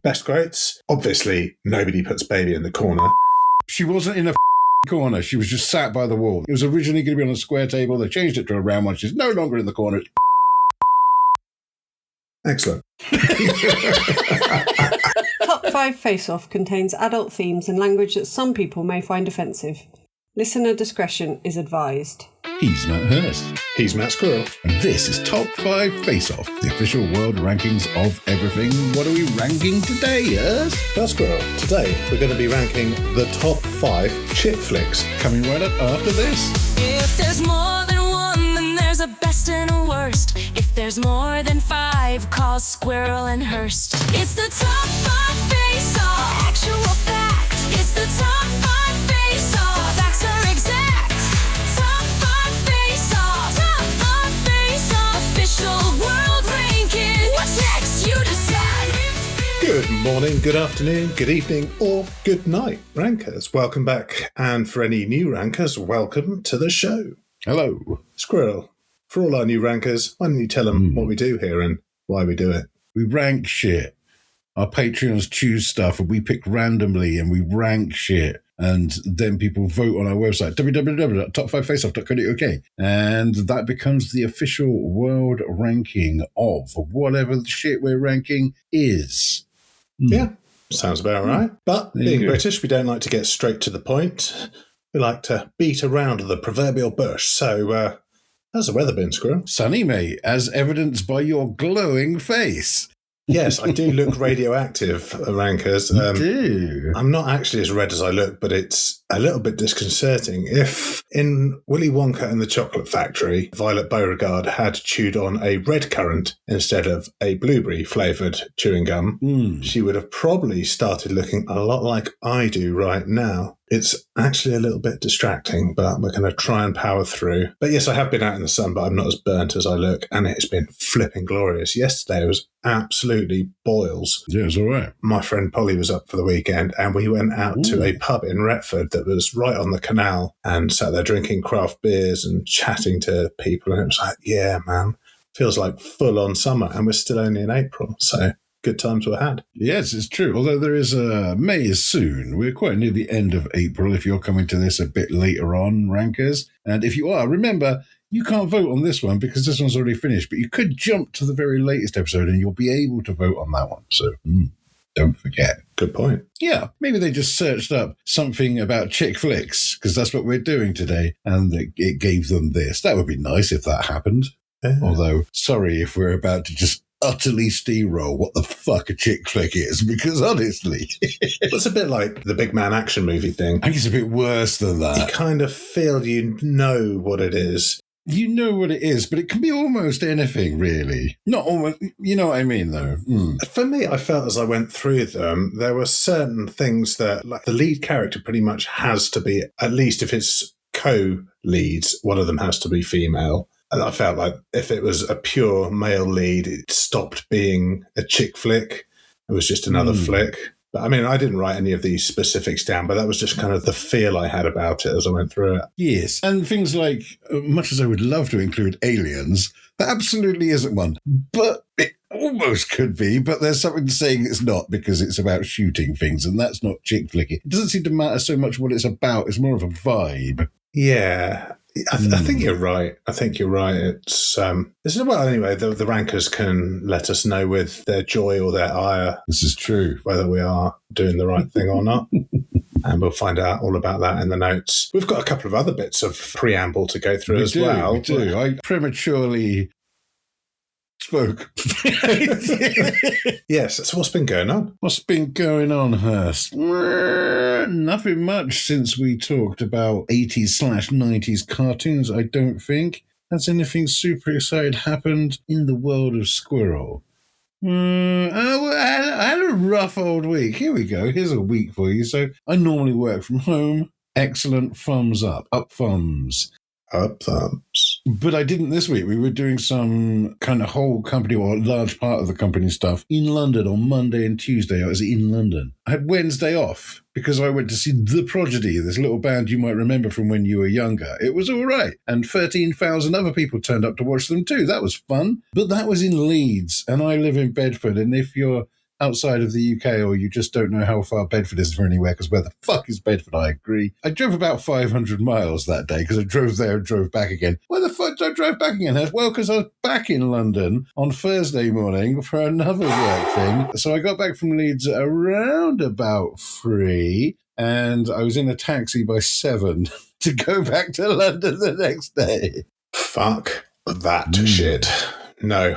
Best quotes. Obviously, nobody puts baby in the corner. She wasn't in a corner. She was just sat by the wall. It was originally going to be on a square table. They changed it to a round one. She's no longer in the corner. Excellent. Top 5 Face-Off contains adult themes and language that some people may find offensive. Listener discretion is advised. He's Matt Hurst. He's Matt Squirrell. And this is Top 5 Face-Off, the official world rankings of everything. What are we ranking today, Hurst? Well, Squirrel, today we're going to be ranking the top 5 chick flicks. Coming right up after this. If there's more than one, then there's a best and a worst. If there's more than 5, call Squirrell and Hurst. It's the top 5 Face-Off. Actual fact. It's the top 5 Face-Off. Facts are exact. Top 5 Face-Off. Top 5 Face-Off. Official world ranking. What's next? You decide. Good morning, good afternoon, good evening, or good night, rankers. Welcome back. And for any new rankers, welcome to the show. Hello. Squirrel, for all our new rankers, why don't you tell them what we do here and why we do it? We rank shit. Our Patreons choose stuff and we pick randomly and we rank shit. And then people vote on our website, www.top5faceoff.co.uk. And that becomes the official world ranking of whatever the shit we're ranking is. Yeah, sounds about right. But being British, we don't like to get straight to the point. We like to beat around the proverbial bush. So, how's the weather been, Squirrel? Sunny, mate, as evidenced by your glowing face. Yes, I do look radioactive, rankers. You do. I'm not actually as red as I look, but it's a little bit disconcerting. If in Willy Wonka and the Chocolate Factory, Violet Beauregard had chewed on a red currant instead of a blueberry-flavoured chewing gum, she would have probably started looking a lot like I do right now. It's actually a little bit distracting, but we're going to try and power through. But yes, I have been out in the sun, but I'm not as burnt as I look, and it's been flipping glorious. Yesterday was absolutely boils. Yeah, it's all right. My friend Polly was up for the weekend, and we went out to a pub in Retford that was right on the canal and sat there drinking craft beers and chatting to people. And it was like, yeah, man, feels like full-on summer, and we're still only in April, so good times were had. Yes, it's true. Although there is May is soon. We're quite near the end of April if you're coming to this a bit later on, rankers. And if you are, remember, you can't vote on this one because this one's already finished, but you could jump to the very latest episode and you'll be able to vote on that one. So don't forget. Good point. Yeah, maybe they just searched up something about chick flicks because that's what we're doing today and it gave them this. That would be nice if that happened. Yeah. Although, sorry if we're about to just utterly steamroll what the fuck a chick flick is, because honestly it's a bit like the big man action movie thing. I think it's a bit worse than that. You kind of feel you know what it is. You know what it is, but it can be almost anything, really. Not almost, you know what I mean, though. For me, I felt as I went through them, there were certain things that, like, the lead character pretty much has to be, at least if it's co-leads, one of them has to be female. And I felt like if it was a pure male lead, it stopped being a chick flick. It was just another flick. But I mean, I didn't write any of these specifics down, but that was just kind of the feel I had about it as I went through it. Yes. And things like, much as I would love to include aliens, that absolutely isn't one. But it almost could be, but there's something saying it's not because it's about shooting things, and that's not chick flicky. It doesn't seem to matter so much what it's about. It's more of a vibe. Yeah. I think you're right. It's well, anyway, the rankers can let us know with their joy or their ire. This is true. Whether we are doing the right thing or not. And we'll find out all about that in the notes. We've got a couple of other bits of preamble to go through well. We do. I prematurely spoke. Yes. So what's been going on? What's been going on, Hurst? Nothing much since we talked about 80s/90s cartoons, I don't think. Has anything super exciting happened in the world of Squirrel? I had a rough old week. Here we go. Here's a week for you. So I normally work from home. Excellent. Thumbs up. Up thumbs. Up thumbs. But I didn't this week. We were doing some kind of whole company or a large part of the company stuff in London on Monday and Tuesday. I was in London. I had Wednesday off because I went to see The Prodigy, this little band you might remember from when you were younger. It was all right. And 13,000 other people turned up to watch them too. That was fun. But that was in Leeds and I live in Bedford. And if you're outside of the UK, or you just don't know how far Bedford is from anywhere, because where the fuck is Bedford? I agree. I drove about 500 miles that day because I drove there and drove back again. Why the fuck did I drive back again? Well, because I was back in London on Thursday morning for another work thing. So I got back from Leeds around about 3, and I was in a taxi by 7 to go back to London the next day. Fuck that shit. No,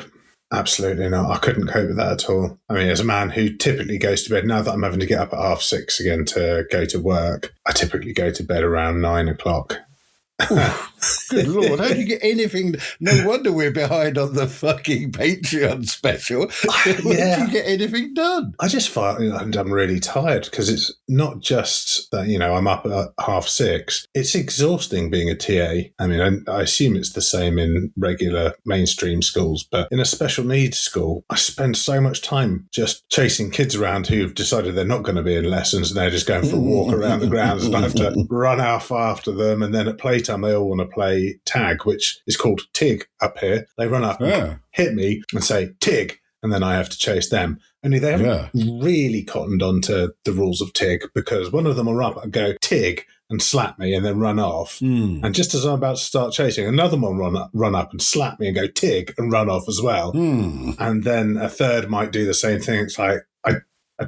absolutely not. I couldn't cope with that at all. I mean, as a man who typically goes to bed, now that I'm having to get up at 6:30 again to go to work, I typically go to bed around 9 o'clock. Good Lord, how do you get anything? No wonder we're behind on the fucking Patreon special. How do you get anything done? I just find I'm really tired, because it's not just that, I'm up at 6:30. It's exhausting being a TA. I mean, I assume it's the same in regular mainstream schools, but in a special needs school, I spend so much time just chasing kids around who've decided they're not going to be in lessons, and they're just going for a walk around the grounds, and I have to run off after them. And then at playtime, they all want to play tag, which is called TIG up here. They run up and hit me and say TIG, and then I have to chase them. Only they haven't really cottoned on to the rules of TIG, because one of them will run up and go TIG and slap me and then run off. And just as I'm about to start chasing, another one run up and slap me and go TIG and run off as well. And then a third might do the same thing. It's like, I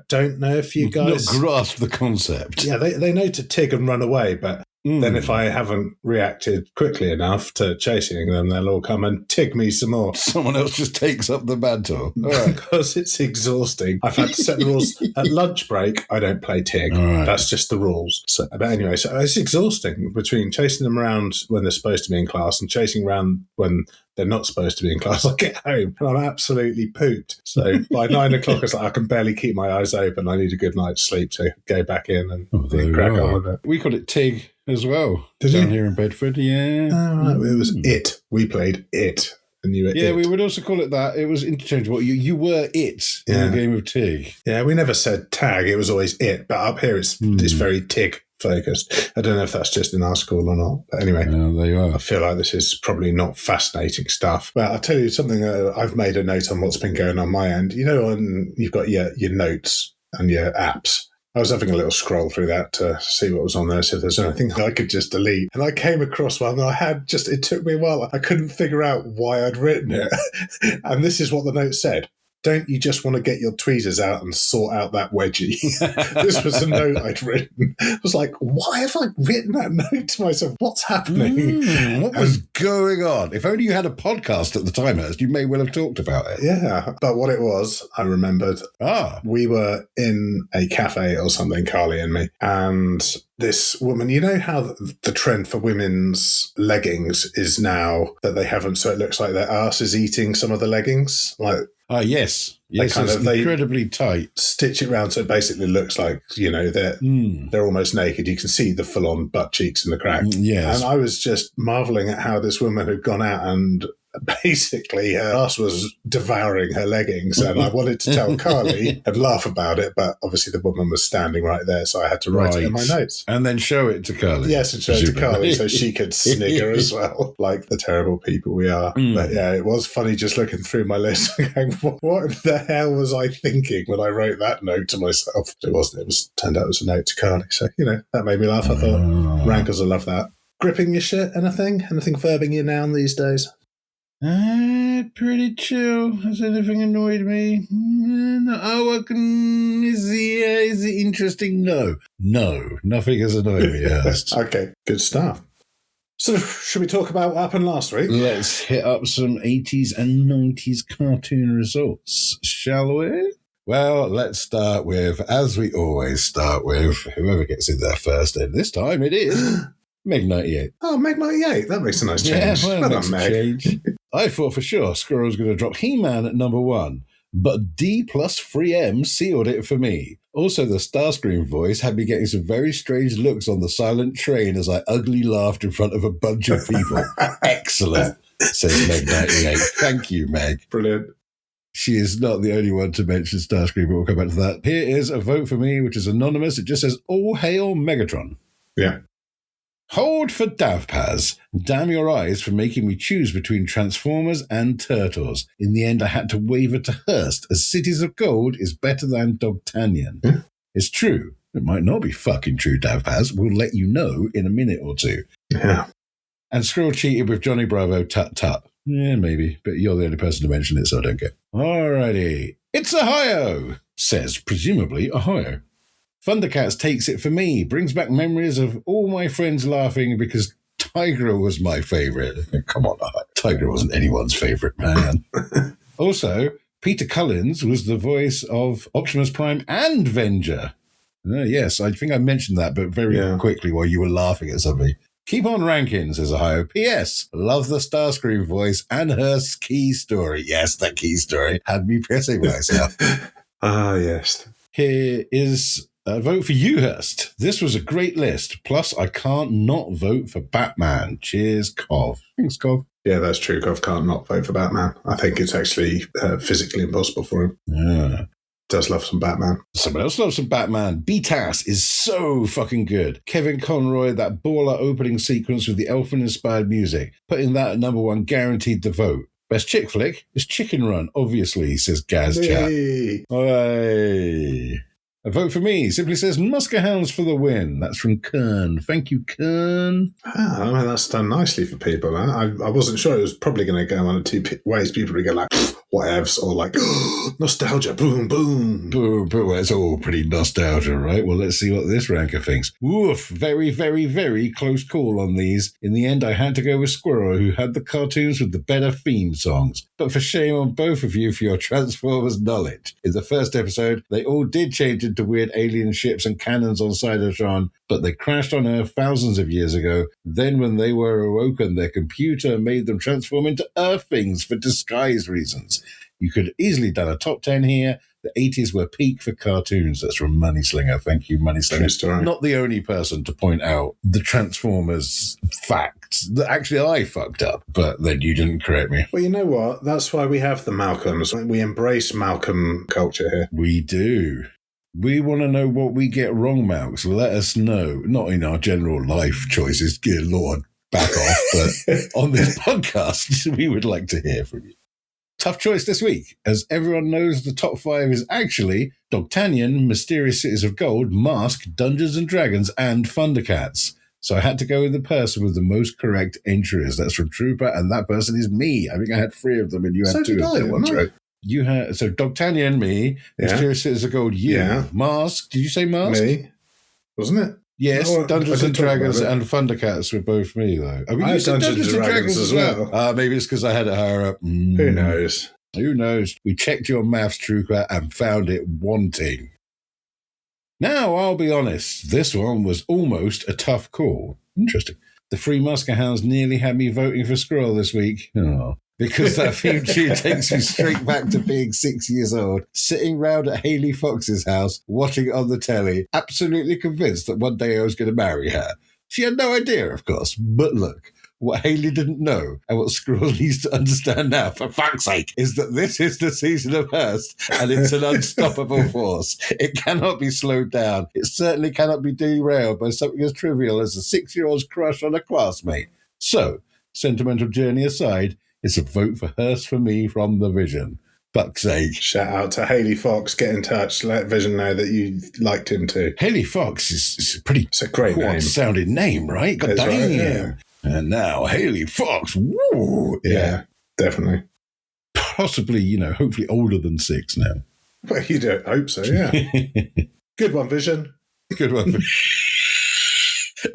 don't know if you guys not grasp the concept. Yeah, they know to TIG and run away, but then if I haven't reacted quickly enough to chasing them, they'll all come and TIG me some more. Someone else just takes up the mantle. Because it's exhausting. I've had to set the rules. At lunch break, I don't play TIG. That's just the rules. So, but anyway, so it's exhausting between chasing them around when they're supposed to be in class and chasing around when they're not supposed to be in class. I get home and I'm absolutely pooped. So by 9 o'clock, it's like I can barely keep my eyes open. I need a good night's sleep to go back in and crack on with it. We called it TIG as well. Did down you? Here in Bedford, yeah. Oh, right. It was it. We played it. And you were it. We would also call it that. It was interchangeable. You were it in the game of TIG. Yeah, we never said tag. It was always it. But up here, it's very TIG focused. I don't know if that's just in our school or not. But anyway, there you are. I feel like this is probably not fascinating stuff. But I'll tell you something. I've made a note on what's been going on my end. When you've got your notes and your apps. I was having a little scroll through that to see what was on there, see if there's anything I could just delete. And I came across one that it took me a while. I couldn't figure out why I'd written it. And this is what the note said. Don't you just want to get your tweezers out and sort out that wedgie? This was a note I'd written. I was like, why have I written that note to myself? What's happening? What was going on? If only you had a podcast at the time, Hurst, you may well have talked about it. Yeah, but what it was, I remembered. We were in a cafe or something, Carly and me, and this woman, you know how the trend for women's leggings is now that they haven't, so it looks like their arse is eating some of the leggings? Yes. Yes, it's incredibly tight. Stitch it round so it basically looks like, they're almost naked. You can see the full-on butt cheeks in the crack. Yes. And I was just marvelling at how this woman had gone out and basically her ass was devouring her leggings, and I wanted to tell Carly and laugh about it, but obviously the woman was standing right there, so I had to write it in my notes. And then show it to Carly. Yes, and show it to Carly so she could snigger as well, like the terrible people we are. But yeah, it was funny just looking through my list and going, what the hell was I thinking when I wrote that note to myself? It wasn't. Turned out it was a note to Carly, so that made me laugh. I thought, rankers will love that. Gripping your shit, anything verbing your noun these days? Pretty chill. Has anything annoyed me? No. Is it interesting? No, nothing has annoyed me, Hurst. Okay, good stuff. So, should we talk about what happened last week? Let's hit up some 80s and 90s cartoon results, shall we? Well, let's start with, as we always start with, whoever gets in there first, and this time it is Meg 98. Oh, Meg 98. That makes a nice change. Yeah, well done, Meg. Change. I thought for sure Squirrell was going to drop He-Man at number 1, but D plus 3M sealed it for me. Also, the Starscream voice had me getting some very strange looks on the silent train as I ugly laughed in front of a bunch of people. Excellent, says Meg 98. Thank you, Meg. Brilliant. She is not the only one to mention Starscream, but we'll come back to that. Here is a vote for me, which is anonymous. It just says, all hail Megatron. Yeah. Hold for Davpaz. Damn your eyes for making me choose between Transformers and Turtles. In the end, I had to waver to Hurst, as Cities of Gold is better than Dogtanian. Yeah. It's true. It might not be fucking true, Davpaz. We'll let you know in a minute or two. Yeah. And Squirrell cheated with Johnny Bravo, tut. Yeah, maybe. But you're the only person to mention it, so I don't care. Alrighty. It's Ohio, says presumably Ohio. Thundercats takes it for me, brings back memories of all my friends laughing because Tigra was my favourite. Come on, Tigra wasn't anyone's favourite, man. Also, Peter Cullins was the voice of Optimus Prime and Venger. Yes, I think I mentioned that, but very quickly while you were laughing at something. Keep on ranking, says Ohio. P.S. Love the Starscream voice and her key story. Yes, that key story had me pissing myself. Yes. Here is a vote for you, Hurst. This was a great list. Plus, I can't not vote for Batman. Cheers, Cov. Thanks, Cov. Yeah, that's true. Cov can't not vote for Batman. I think it's actually physically impossible for him. Yeah. Does love some Batman. Someone else loves some Batman. BTAS is so fucking good. Kevin Conroy, that baller opening sequence with the elfin-inspired music. Putting that at number one guaranteed the vote. Best chick flick is Chicken Run, obviously, says Gaz Chat. Hey. A vote for me simply says Muskehounds for the win. That's from Kern. Thank you, Kern. I mean, that's done nicely for people. I wasn't sure it was probably going to go one of two ways. People would go like, whatevs, or like, nostalgia, boom, boom. Boom, boom. It's all pretty nostalgia, right? Well, let's see what this ranker thinks. Woof. Very, very, very close call on these. In the end, I had to go with Squirrell, who had the cartoons with the better theme songs. But for shame on both of you for your Transformers knowledge. In the first episode, they all did change into weird alien ships and cannons on Cybertron, but they crashed on Earth thousands of years ago. Then when they were awoken, their computer made them transform into Earth things for disguise reasons. You could easily done a top 10 here. The 80s were peak for cartoons. That's from Money Slinger. Thank you, Money Slinger. Not the only person to point out the Transformers facts that actually I fucked up, but then you didn't correct me. Well, you know what? That's why we have the Malcolms. We embrace Malcolm culture here. We do. We want to know what we get wrong, Malks. Let us know. Not in our general life choices, dear Lord, back off, but on this podcast, we would like to hear from you. Tough choice this week. As everyone knows, the top 5 is actually Dogtanian, Mysterious Cities of Gold, Mask, Dungeons and Dragons, and Thundercats. So I had to go with the person with the most correct entries. That's from Trooper, and that person is me. I think I had 3 of them, and you had 2 of them. That's right. You had Dogtanian, me, Mysterious Cities of Gold, you, Mask. Did you say Mask? Me, wasn't it? Yes, Dungeons and Dragons and Thundercats were both me, though. I mean, I had Dungeons and Dragons as well. Maybe it's because I had it higher up. Who knows? Who knows? We checked your maths, Trooper, and found it wanting. Now, I'll be honest. This one was almost a tough call. Interesting. The Three Muskehounds nearly had me voting for Squirrell this week. Oh. Because that theme tune takes me straight back to being 6 years old, sitting round at Haley Fox's house, watching it on the telly, absolutely convinced that one day I was going to marry her. She had no idea, of course, but look, what Haley didn't know, and what Squirrell needs to understand now, for fuck's sake, is that this is the season of Hurst, and it's an unstoppable force. It cannot be slowed down. It certainly cannot be derailed by something as trivial as a 6-year-old's crush on a classmate. So, sentimental journey aside, it's a vote for Hurst for me from the Vision. Fuck's sake. Shout out to Haley Fox. Get in touch. Let Vision know that you liked him too. Haley Fox is a great name. Sounding name, right? God damn. Right, yeah. And now Haley Fox. Woo! Yeah, definitely. Possibly, hopefully older than 6 now. Well, you don't hope so, yeah. Good one, Vision. Good one.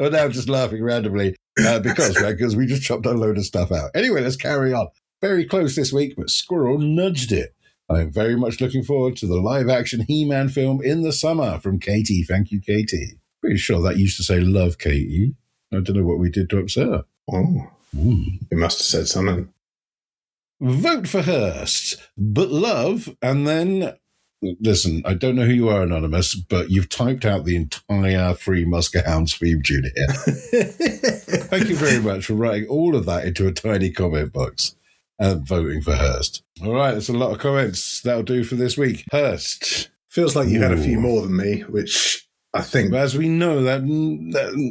Well, now I'm just laughing randomly because we just chopped a load of stuff out. Anyway, let's carry on. Very close this week, but Squirrell nudged it. I'm very much looking forward to the live-action He-Man film in the summer from Katie. Thank you, Katie. Pretty sure that used to say love, Katie. I don't know what we did to upset her. Oh. You must have said something. Vote for Hurst, but love, and then... Listen, I don't know who you are, Anonymous, but you've typed out the entire Three Muskehounds theme tune here. Thank you very much for writing all of that into a tiny comment box and voting for Hurst. All right, that's a lot of comments. That'll do for this week. Hurst. Feels like you had a few more than me, which I think... But as we know, that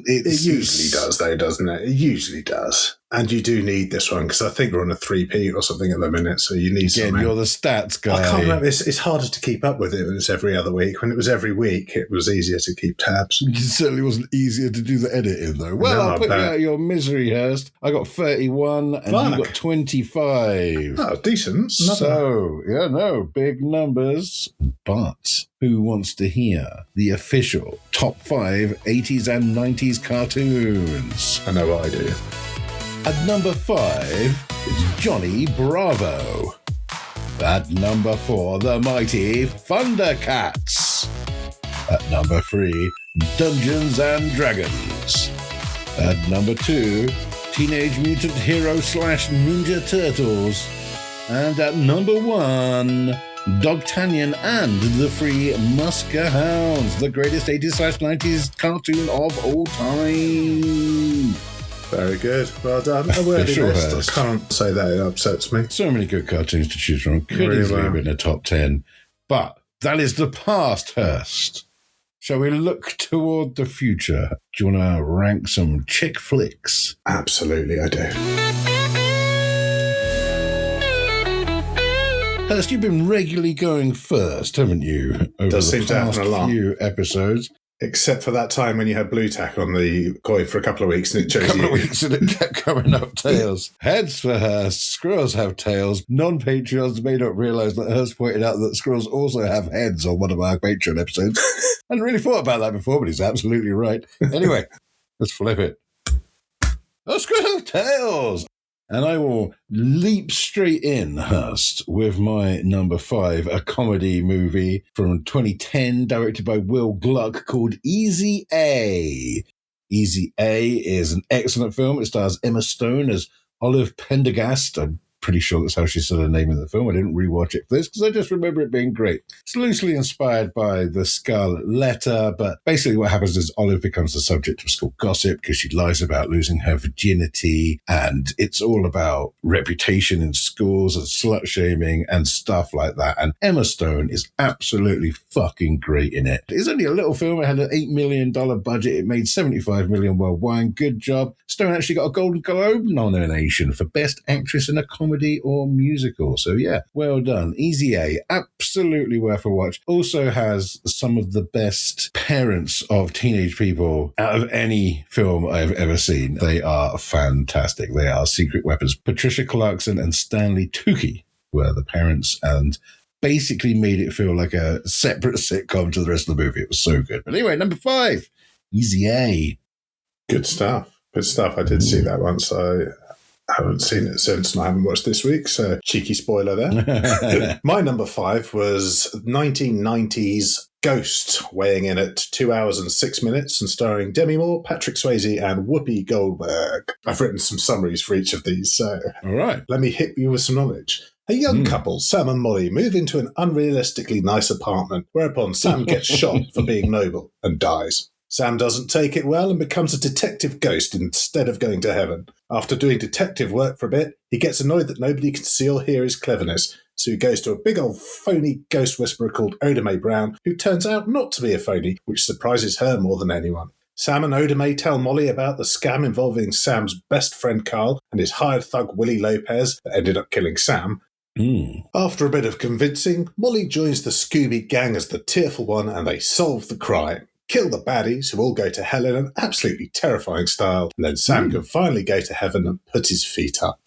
It usually does, though, doesn't it? It usually does. And you do need this one, because I think we're on a 3-peat or something at the minute, so you need Again, something. you're the stats guy. I can't remember. It's harder to keep up with it when it's every other week. When it was every week, it was easier to keep tabs. It certainly wasn't easier to do the editing, though. Well, No, I'll put you I bet. out of your misery, Hurst. I got 31 and Fuck. you got 25. Oh, decent. So, big numbers. But who wants to hear the official top 5 80s and 90s cartoons? I know what I do. At number 5 is Johnny Bravo. At number 4, the mighty Thundercats. At number 3, Dungeons and Dragons. At number 2, Teenage Mutant Hero / Ninja Turtles. And at number 1, Dogtanian and the Three Musker Hounds, the greatest 80s / 90s cartoon of all time. Very good. Well done. A worthy Official list. Hurst. I can't say that. It upsets me. So many good cartoons to choose from. Could Really easily have well. been a top 10. But that is the past, Hurst. Shall we look toward the future? Do you want to rank some chick flicks? Absolutely, I do. Hurst, you've been regularly going first, haven't you? Over Does the seem to happen past a lot. few episodes. Except for that time when you had blue tack on the coin for a couple of weeks and it A chose couple you. of weeks and it kept coming up tails. Heads for Hurst. Squirrels have tails. Non-Patreons may not realise that Hurst pointed out that squirrels also have heads on one of our Patreon episodes. I hadn't really thought about that before, but he's absolutely right. Anyway, let's flip it. Oh, squirrels have tails! And I will leap straight in, Hurst, with my number 5, a comedy movie from 2010, directed by Will Gluck, called Easy A. Easy A is an excellent film. It stars Emma Stone as Olive Pendergast. I'm pretty sure that's how she said her name in the film. I didn't rewatch it for this because I just remember it being great. It's loosely inspired by The Scarlet Letter, but basically what happens is Olive becomes the subject of school gossip because she lies about losing her virginity, and it's all about reputation in schools and slut-shaming and stuff like that. And Emma Stone is absolutely fucking great in it. It's only a little film. It had an $8 million budget. It made $75 million worldwide. Good job. Stone actually got a Golden Globe nomination for Best Actress in a Comedy or Musical. So yeah, well done. Easy A, absolutely worth a watch. Also has some of the best parents of teenage people out of any film I've ever seen. They are fantastic. They are secret weapons. Patricia Clarkson and Stanley Tucci were the parents, and basically made it feel like a separate sitcom to the rest of the movie. It was so good. But anyway, number 5, Easy A. Good stuff. Good stuff. I did see that once. I haven't seen it since, and I haven't watched this week, so cheeky spoiler there. My number 5 was 1990s Ghost, weighing in at 2 hours and 6 minutes and starring Demi Moore, Patrick Swayze, and Whoopi Goldberg. I've written some summaries for each of these, so All right. let me hit you with some knowledge. A young couple, Sam and Molly, move into an unrealistically nice apartment, whereupon Sam gets shot for being noble and dies. Sam doesn't take it well and becomes a detective ghost instead of going to heaven. After doing detective work for a bit, he gets annoyed that nobody can see or hear his cleverness, so he goes to a big old phony ghost whisperer called Oda Mae Brown, who turns out not to be a phony, which surprises her more than anyone. Sam and Oda Mae tell Molly about the scam involving Sam's best friend Carl and his hired thug Willie Lopez that ended up killing Sam. After a bit of convincing, Molly joins the Scooby gang as the tearful one, and they solve the crime. Kill the baddies, who all go to hell in an absolutely terrifying style, and then Sam can finally go to heaven and put his feet up.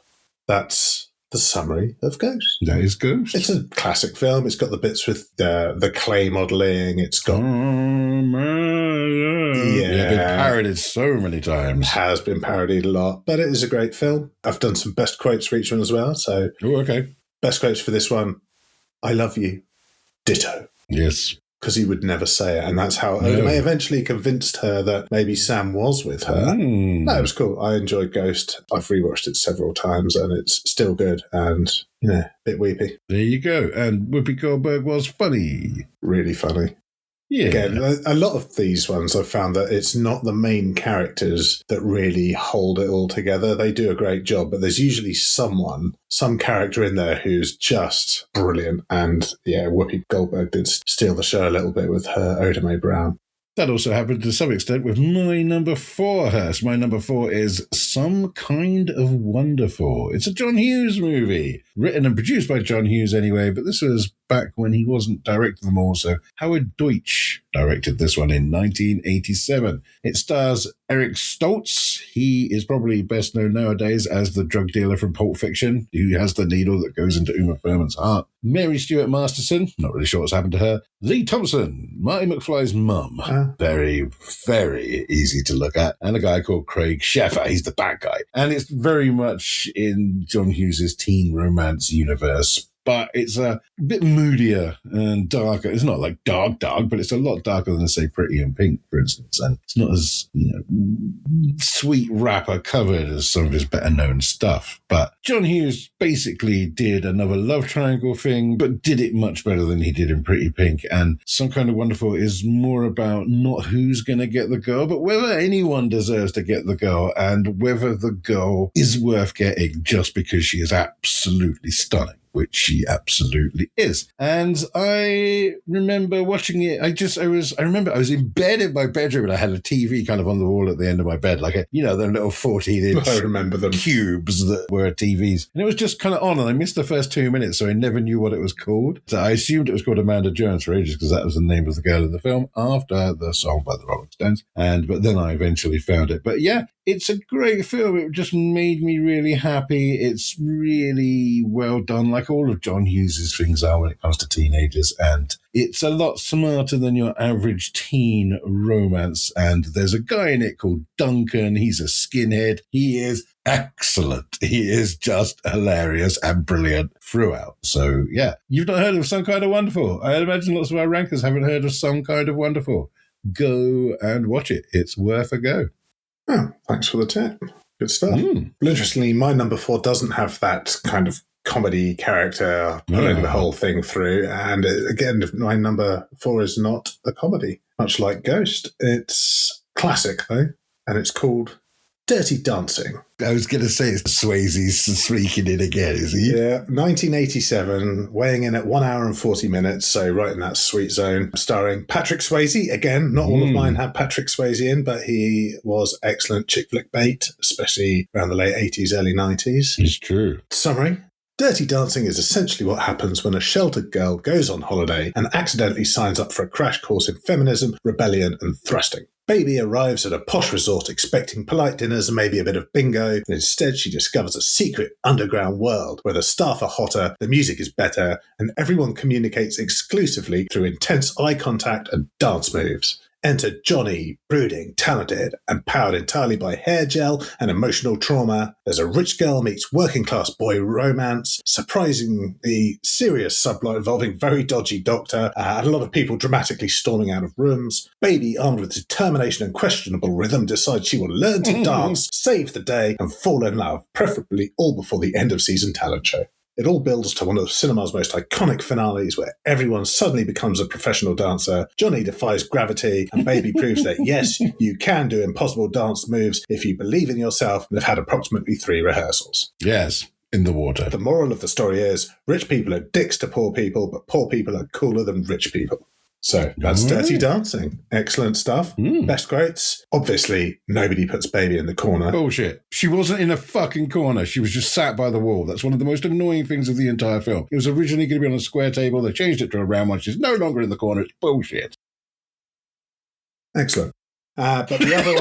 That's the summary of Ghost. That is Ghost. It's a classic film. It's got the bits with the clay modelling. It's got... Yeah, been parodied so many times. Has been parodied a lot, but it is a great film. I've done some best quotes for each one as well. So, Oh, okay. best quotes for this one: "I love you, ditto." Yes. Because he would never say it, and that's how Oda Mae eventually convinced her that maybe Sam was with her. No, it was cool. I enjoyed Ghost. I've rewatched it several times, and it's still good, and a bit weepy. There you go. And Whoopi Goldberg was funny. Really funny. Yeah. Again, a lot of these ones I've found that it's not the main characters that really hold it all together. They do a great job, but there's usually some character in there who's just brilliant. And yeah, Whoopi Goldberg did steal the show a little bit with her Oda Mae Brown. That also happened to some extent with my number 4, Hurst. My number 4 is Some Kind of Wonderful. It's a John Hughes movie, written and produced by John Hughes anyway, but this was back when he wasn't directing them all, so Howard Deutsch directed this one in 1987. It stars Eric Stoltz. He is probably best known nowadays as the drug dealer from Pulp Fiction, who has the needle that goes into Uma Thurman's heart. Mary Stuart Masterson, not really sure what's happened to her. Lee Thompson, Marty McFly's mum. Very, very easy to look at. And a guy called Craig Sheffer. He's the bad guy. And it's very much in John Hughes' teen romance universe. But it's a bit moodier and darker. It's not like dark, but it's a lot darker than, say, Pretty in Pink, for instance. And it's not as, sweet rapper covered as some of his better-known stuff. But John Hughes basically did another love triangle thing, but did it much better than he did in Pretty Pink. And Some Kind of Wonderful is more about not who's going to get the girl, but whether anyone deserves to get the girl and whether the girl is worth getting just because she is absolutely stunning, which she absolutely is. And I remember watching it. I remember I was in bed in my bedroom and I had a TV kind of on the wall at the end of my bed, like the little 14-inch I remember them. cubes that were TVs. And it was just kind of on, and I missed the first 2 minutes, so I never knew what it was called. So I assumed it was called Amanda Jones for ages because that was the name of the girl in the film after the song by the Rolling Stones. But then I eventually found it. But yeah, it's a great film. It just made me really happy. It's really well done, like all of John Hughes' things are when it comes to teenagers. And it's a lot smarter than your average teen romance. And there's a guy in it called Duncan. He's a skinhead. He is excellent. He is just hilarious and brilliant throughout. So yeah, you've not heard of Some Kind of Wonderful. I imagine lots of our rankers haven't heard of Some Kind of Wonderful. Go and watch it. It's worth a go. Oh, thanks for the tip. Good stuff. Well, interestingly, my number 4 doesn't have that kind of comedy character pulling the whole thing through. And again, my number 4 is not a comedy, much like Ghost. It's classic, though, and it's called Dirty Dancing. I was going to say it's Swayze's sneaking in again, is he? Yeah, 1987, weighing in at 1 hour and 40 minutes, so right in that sweet zone, starring Patrick Swayze. Again, not all of mine had Patrick Swayze in, but he was excellent chick flick bait, especially around the late 80s, early 90s. It's true. Summary. Dirty Dancing is essentially what happens when a sheltered girl goes on holiday and accidentally signs up for a crash course in feminism, rebellion, and thrusting. Baby arrives at a posh resort expecting polite dinners and maybe a bit of bingo, and instead she discovers a secret underground world where the staff are hotter, the music is better, and everyone communicates exclusively through intense eye contact and dance moves. Enter Johnny, brooding, talented, and powered entirely by hair gel and emotional trauma. There's a rich girl meets working class boy romance, surprisingly serious subplot involving very dodgy doctor, and a lot of people dramatically storming out of rooms. Baby, armed with determination and questionable rhythm, decides she will learn to dance, save the day, and fall in love, preferably all before the end of season talent show. It all builds to one of cinema's most iconic finales where everyone suddenly becomes a professional dancer, Johnny defies gravity, and Baby proves that, yes, you can do impossible dance moves if you believe in yourself and have had approximately 3 rehearsals. Yes, in the water. The moral of the story is, rich people are dicks to poor people, but poor people are cooler than rich people. So that's Dirty Dancing. Excellent stuff. Best quotes. Obviously, nobody puts Baby in the corner. Bullshit. She wasn't in a fucking corner. She was just sat by the wall. That's one of the most annoying things of the entire film. It was originally going to be on a square table. They changed it to a round one. She's no longer in the corner. It's bullshit. Excellent. But the other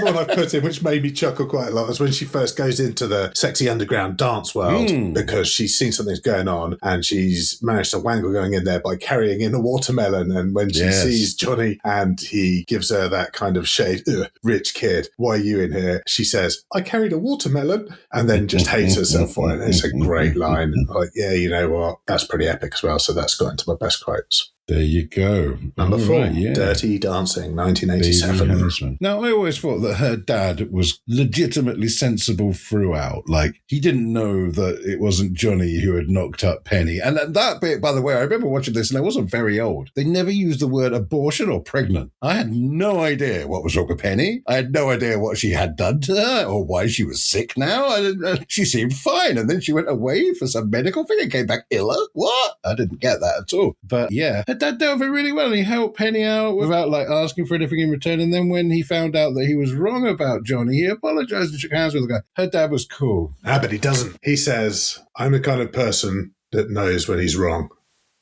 one I've put in, which made me chuckle quite a lot, is when she first goes into the sexy underground dance world because she's seen something's going on and she's managed to wangle going in there by carrying in a watermelon. And when she sees Johnny and he gives her that kind of shade, rich kid, why are you in here? She says, I carried a watermelon, and then just hates herself for it. It's a great line. Like, yeah, you know what? That's pretty epic as well. So that's got into my best quotes. There you go. Number 4, Dirty Dancing, 1987. Now, I always thought that her dad was legitimately sensible throughout. Like, he didn't know that it wasn't Johnny who had knocked up Penny. And that bit, by the way, I remember watching this and I wasn't very old. They never used the word abortion or pregnant. I had no idea what was wrong with Penny. I had no idea what she had done to her or why she was sick now. She seemed fine. And then she went away for some medical thing and came back iller. What? I didn't get that at all. But yeah, her dad dealt with it really well. He helped Penny out without like asking for anything in return. And then when he found out that he was wrong about Johnny, he apologized and shook hands with the guy. Her dad was cool. But he doesn't. He says, I'm the kind of person that knows when he's wrong.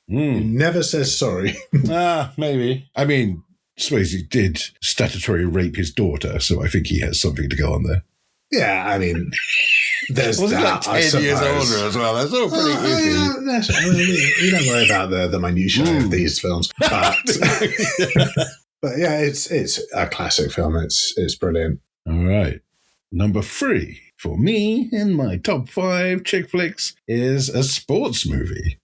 He never says sorry. Maybe. I mean, Swayze did statutory rape his daughter, so I think he has something to go on there. Yeah, I mean, there's was that. He like 10 years older as well? That's all pretty easy. We don't worry about the minutiae of these films. But, but yeah, it's a classic film. It's brilliant. All right. Number 3 for me in my top 5 chick flicks is a sports movie.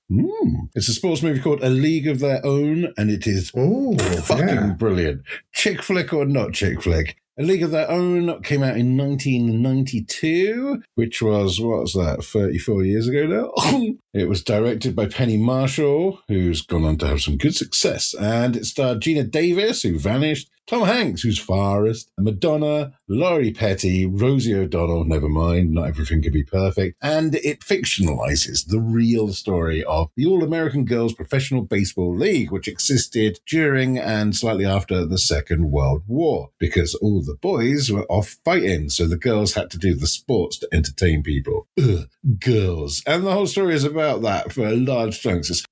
It's a sports movie called A League of Their Own, and it is fucking brilliant. Chick flick or not chick flick? A League of Their Own came out in 1992, which was, 34 years ago now? It was directed by Penny Marshall, who's gone on to have some good success. And it starred Gina Davis, who vanished, Tom Hanks, who's Forrest, Madonna, Laurie Petty, Rosie O'Donnell, never mind, not everything can be perfect. And it fictionalizes the real story of the All-American Girls Professional Baseball League, which existed during and slightly after the Second World War, because all the boys were off fighting, so the girls had to do the sports to entertain people. Girls. And the whole story is about that for large chunks. It's,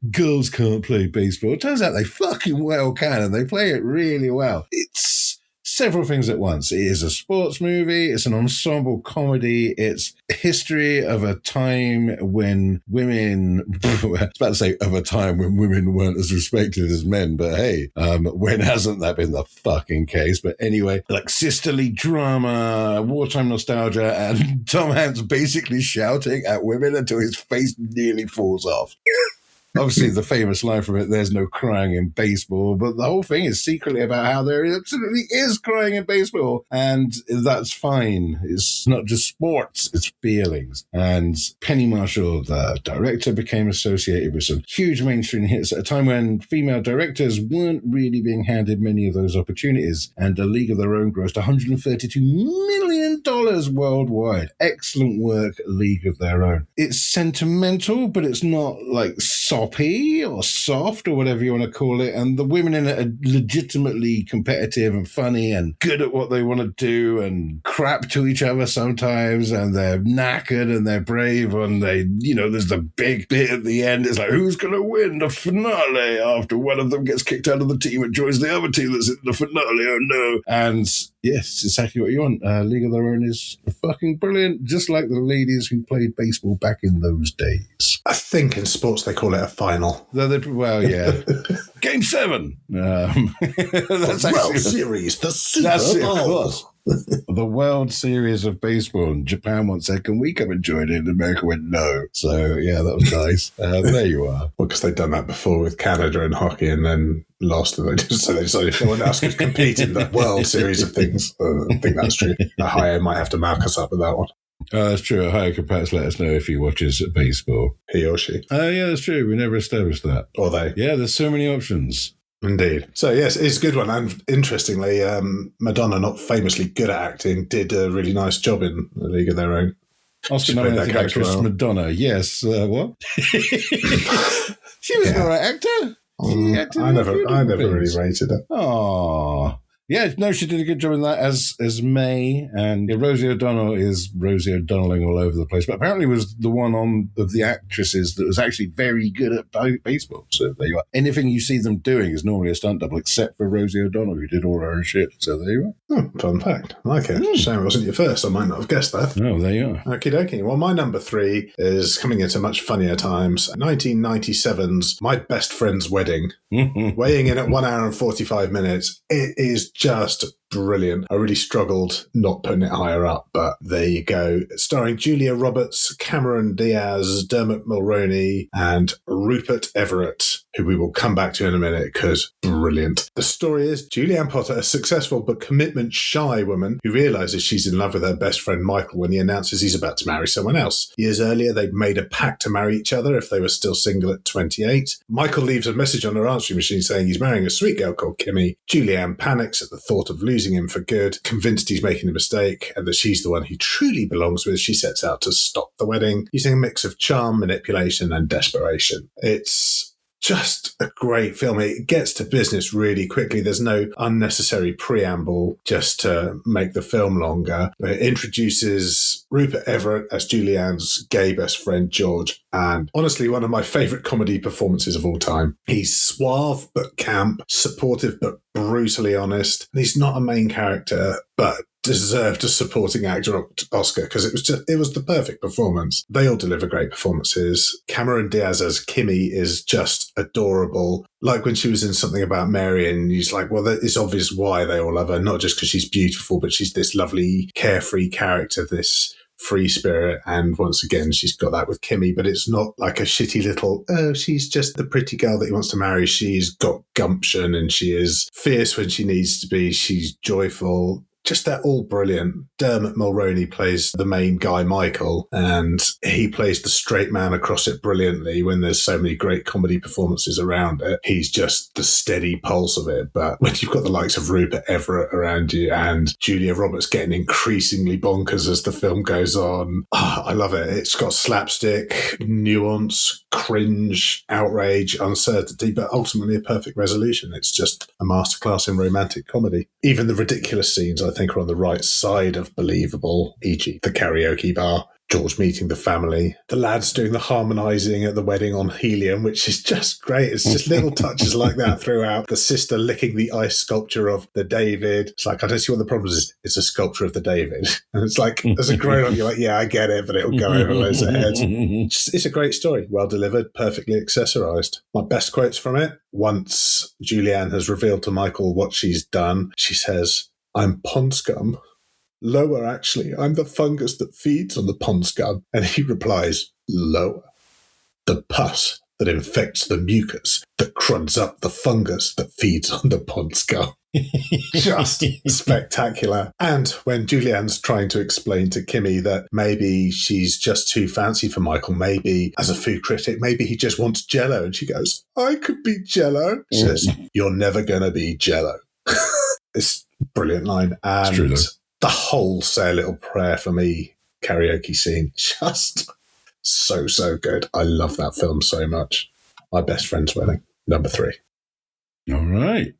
girls can't play baseball. It turns out they fucking well can, and they play it really well. It's several things at once. It is a sports movie. It's an ensemble comedy. It's history of a time when women, I was about to say of a time when women weren't as respected as men, but hey, when hasn't that been the fucking case? But anyway, like sisterly drama, wartime nostalgia, and Tom Hanks basically shouting at women until his face nearly falls off. Obviously, the famous line from it, there's no crying in baseball, but the whole thing is secretly about how there absolutely is crying in baseball, and that's fine. It's not just sports, it's feelings. And Penny Marshall, the director, became associated with some huge mainstream hits at a time when female directors weren't really being handed many of those opportunities, and A League of Their Own grossed $132 million worldwide. Excellent work, A League of Their Own. It's sentimental, but it's not like soppy or soft or whatever you want to call it, and the women in it are legitimately competitive and funny and good at what they want to do and crap to each other sometimes, and they're knackered and they're brave, and they, there's the big bit at the end. It's like, who's going to win the finale after one of them gets kicked out of the team and joins the other team that's in the finale? Oh no. And yes, exactly what you want. League of Their Own is fucking brilliant, just like the ladies who played baseball back in those days. I think in sports they call it a final. Well, yeah. Game 7. That's the World Series, the Super Bowl. The World Series of Baseball. And Japan once said, can we come and join in? America went, no. So, yeah, that was nice. There you are. Well, because they'd done that before with Canada and hockey and then lost. And so they decided no one else could compete in the World Series of things. I think that's true. Ohio might have to mark us up with that one. That's true. Ohio could perhaps let us know if he watches baseball. He or she. Yeah, that's true. We never established that. Or they. Yeah, there's so many options. Indeed. So, yes, it's a good one. And interestingly, Madonna, not famously good at acting, did a really nice job in A League of Their Own. Oscar-nominated actress Madonna. Yes. What? She was an all right actor. I never really rated her. Oh. Yeah, no, she did a good job in that as May, and Rosie O'Donnell is Rosie O'Donnelling all over the place, but apparently was the one of the actresses that was actually very good at baseball. So there you are. Anything you see them doing is normally a stunt double, except for Rosie O'Donnell, who did all her own shit. So there you are. Oh, fun fact. I like it. Shame it wasn't your first. I might not have guessed that. No, there you are. Okie dokie. Well, my number 3 is coming into much funnier times. 1997's My Best Friend's Wedding. Weighing in at 1 hour and 45 minutes. It is just brilliant. I really struggled not putting it higher up, but there you go. Starring Julia Roberts, Cameron Diaz, Dermot Mulroney, and Rupert Everett, who we will come back to in a minute because brilliant. The story is Julianne Potter, a successful but commitment-shy woman who realises she's in love with her best friend Michael when he announces he's about to marry someone else. Years earlier, they'd made a pact to marry each other if they were still single at 28. Michael leaves a message on her answering machine saying he's marrying a sweet girl called Kimmy. Julianne panics at the thought of losing him for good. Convinced he's making a mistake and that she's the one he truly belongs with, she sets out to stop the wedding using a mix of charm, manipulation, and desperation. It's just a great film. It gets to business really quickly. There's no unnecessary preamble just to make the film longer. It introduces Rupert Everett as Julianne's gay best friend, George. And honestly, one of my favourite comedy performances of all time. He's suave but camp, supportive but brutally honest. And he's not a main character, but deserved a supporting actor Oscar because it was the perfect performance. They all deliver great performances. Cameron Diaz as Kimmy is just adorable. Like when she was in Something About Mary, and he's like, well, it's obvious why they all love her, not just because she's beautiful, but she's this lovely, carefree character, this free spirit. And once again, she's got that with Kimmy, but it's not like a shitty little, oh, she's just the pretty girl that he wants to marry. She's got gumption and she is fierce when she needs to be. She's joyful. Just they're all brilliant. Dermot Mulroney plays the main guy, Michael, and he plays the straight man across it brilliantly when there's so many great comedy performances around it. He's just the steady pulse of it. But when you've got the likes of Rupert Everett around you and Julia Roberts getting increasingly bonkers as the film goes on, I love it. It's got slapstick, nuance, cringe, outrage, uncertainty, but ultimately a perfect resolution. It's just a masterclass in romantic comedy. Even the ridiculous scenes, I think, are on the right side of believable, e.g. the karaoke bar, George meeting the family, the lads doing the harmonising at the wedding on helium, which is just great. It's just little touches like that throughout. The sister licking the ice sculpture of the David. It's like, I don't see what the problem is. It's a sculpture of the David. And it's like, as a grown-up, you're like, yeah, I get it, but it'll go over loads of heads. It's a great story. Well delivered, perfectly accessorised. My best quotes from it. Once Julianne has revealed to Michael what she's done, she says, I'm pond scum. Lower, actually. I'm the fungus that feeds on the pond scum. And he replies, lower. The pus that infects the mucus that cruds up the fungus that feeds on the pond scum. Just spectacular. And when Julianne's trying to explain to Kimmy that maybe she's just too fancy for Michael, maybe as a food critic, maybe he just wants Jell-O, and she goes, I could be Jell-O. She says, you're never going to be Jell-O. It's a brilliant line. And it's true, though. The whole Say a Little Prayer for Me karaoke scene, just so good. I love that film so much. My Best Friend's Wedding, number 3. All right.